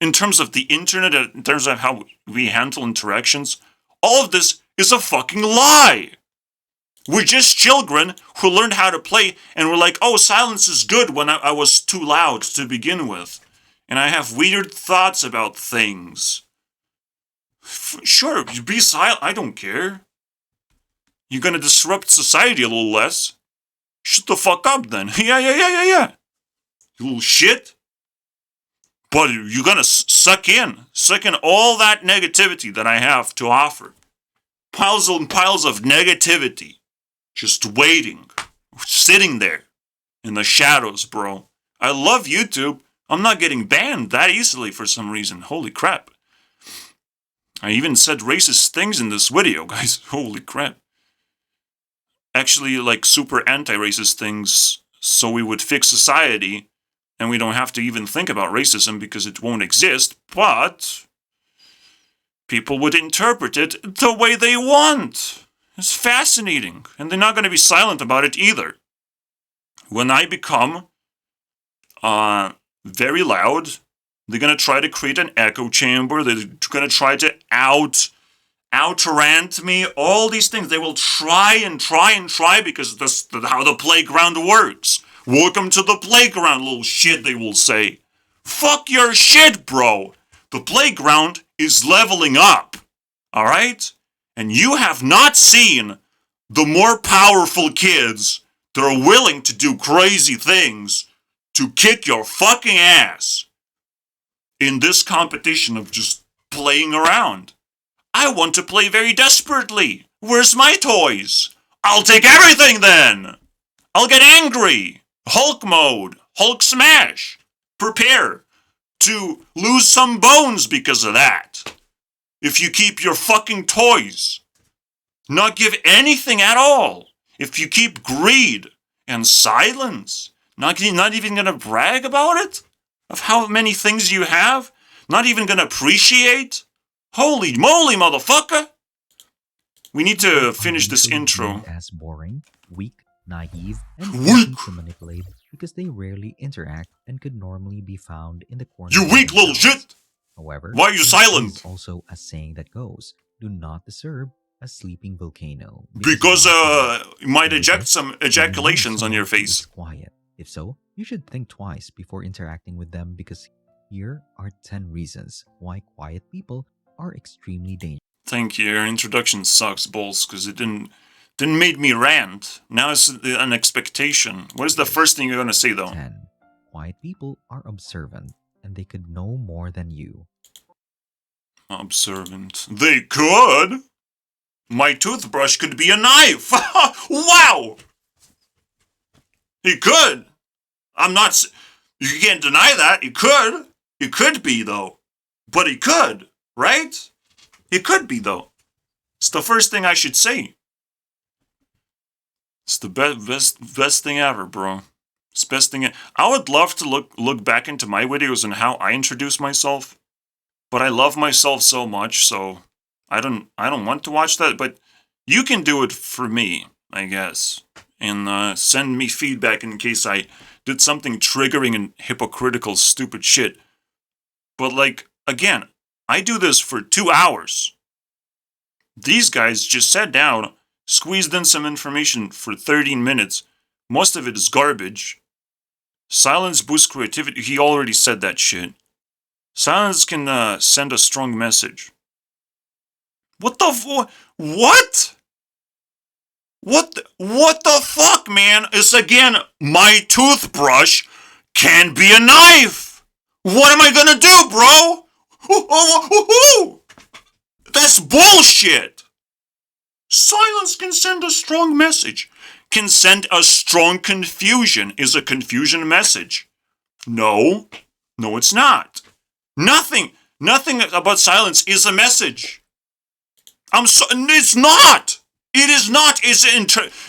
in terms of the internet, in terms of how we handle interactions, all of this is a fucking lie! We're just children who learned how to play, and we're like, oh, silence is good when I was too loud to begin with. And I have weird thoughts about things. Sure, be silent. I don't care. You're gonna disrupt society a little less. Shut the fuck up then. Yeah. You little shit. But you're gonna suck in all that negativity that I have to offer. Piles and piles of negativity. Just waiting. Sitting there. In the shadows, bro. I love YouTube. I'm not getting banned that easily for some reason. Holy crap. I even said racist things in this video, guys. Holy crap. Actually, like super anti-racist things, so we would fix society, and we don't have to even think about racism because it won't exist, but people would interpret it the way they want. It's fascinating, and they're not going to be silent about it either. When I become very loud, they're going to try to create an echo chamber. They're going to try to out-rant me. All these things. They will try because that's how the playground works. Welcome to the playground, little shit, they will say. Fuck your shit, bro. The playground is leveling up. Alright? And you have not seen the more powerful kids that are willing to do crazy things to kick your fucking ass in this competition of just playing around. I want to play very desperately. Where's my toys? I'll take everything then. I'll get angry. Hulk mode. Hulk smash. Prepare to lose some bones because of that. If you keep your fucking toys. Not give anything at all. If you keep greed and silence. Not even gonna brag about it? Of how many things you have? Not even gonna appreciate? Holy moly, motherfucker! We need to finish this intro. As boring, weak, naive, and easy to manipulate because they rarely interact and could normally be found in the corner. You weak little shit! However, why are you silent? There is also a saying that goes, do not deserve a sleeping volcano. Because it might erupt. you might And with eject this, some do you know ejaculations on your someone who is face. quiet? If so, you should think twice before interacting with them because here are 10 reasons why quiet people are extremely dangerous. Thank you. Your introduction sucks balls because it didn't make me rant. Now it's an expectation. What is the first thing you're gonna say though? 10. Quiet people are observant and they could know more than you. Observant. They could. My toothbrush could be a knife. Wow. He could. I'm not. You can't deny that. He could. He could be though. But he could, right? He could be though. It's the first thing I should say. It's the best thing ever, bro. It's the best thing. I would love to look back into my videos and how I introduce myself, but I love myself so much, so I don't want to watch that. But you can do it for me, I guess, and send me feedback in case I did something triggering and hypocritical, stupid shit. But like again, I do this for 2 hours. These guys just sat down, squeezed in some information for 13 minutes. Most of it is garbage. Silence boosts creativity. He already said that shit. Silence can send a strong message. What the what? What the fuck, man? It's again, my toothbrush can be a knife. What am I gonna do, bro? That's bullshit. Silence can send a strong message. Can send a strong confusion. Is a confusion message? No. No, it's not. Nothing about silence is a message. It's not. It is not.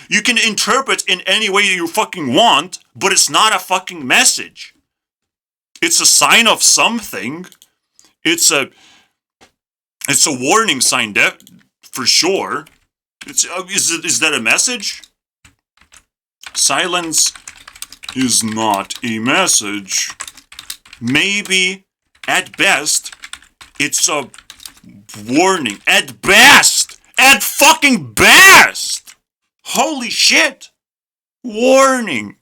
You can interpret in any way you fucking want, but it's not a fucking message. It's a sign of something. It's a warning sign, for sure. Is that a message? Silence is not a message. Maybe, at best, it's a warning. At best! At fucking best! Holy shit! Warning.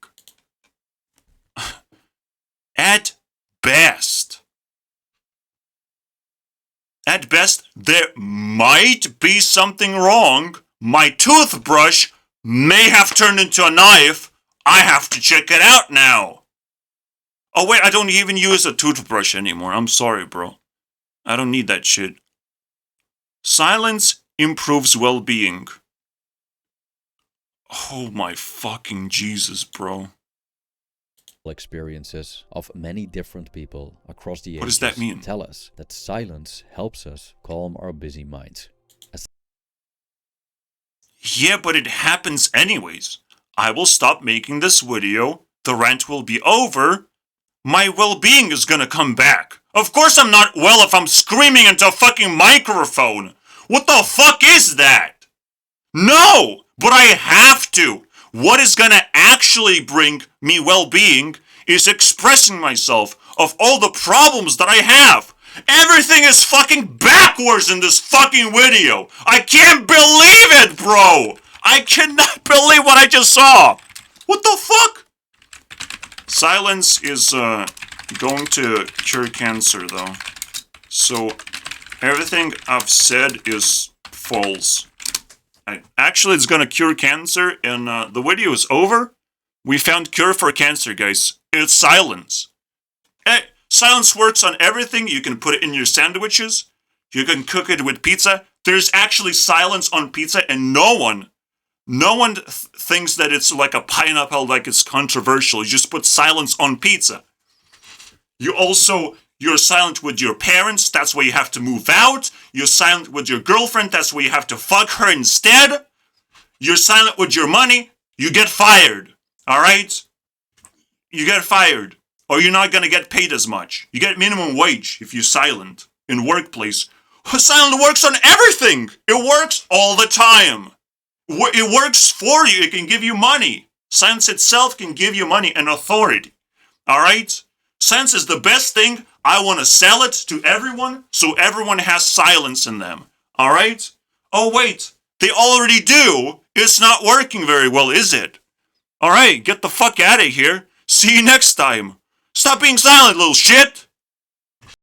At best. At best, there might be something wrong. My toothbrush may have turned into a knife. I have to check it out now. Oh wait, I don't even use a toothbrush anymore. I'm sorry, bro. I don't need that shit. Silence improves well-being. Oh my fucking Jesus, bro. Experiences of many different people across the ages What does that mean? tell us that silence helps us calm our busy minds. Yeah, but it happens anyways. I will stop making this video. The rant will be over. My well-being is gonna come back. Of course I'm not well if I'm screaming into a fucking microphone. What the fuck is that? No, but I have to. What is gonna actually bring me well-being is expressing myself of all the problems that I have. Everything is fucking backwards in this fucking video. I can't believe it, bro. I cannot believe what I just saw. What the fuck? Silence is going to cure cancer, though. So everything I've said is false. Actually, it's gonna cure cancer, and the video is over. We found cure for cancer, guys. It's silence. Silence works on everything. You can put it in your sandwiches. You can cook it with pizza. There's actually silence on pizza, and no one thinks that it's like a pineapple, like it's controversial. You just put silence on pizza. You're silent with your parents, that's why you have to move out. You're silent with your girlfriend, that's why you have to fuck her instead. You're silent with your money, you get fired. Alright? You get fired. Or you're not gonna get paid as much. You get minimum wage if you're silent in workplace. Silent works on everything. It works all the time. It works for you. It can give you money. Silence itself can give you money and authority. Alright? Silence is the best thing. I want to sell it to everyone so everyone has silence in them. Alright? Oh wait, they already do? It's not working very well, is it? Alright, get the fuck out of here. See you next time. Stop being silent, little shit!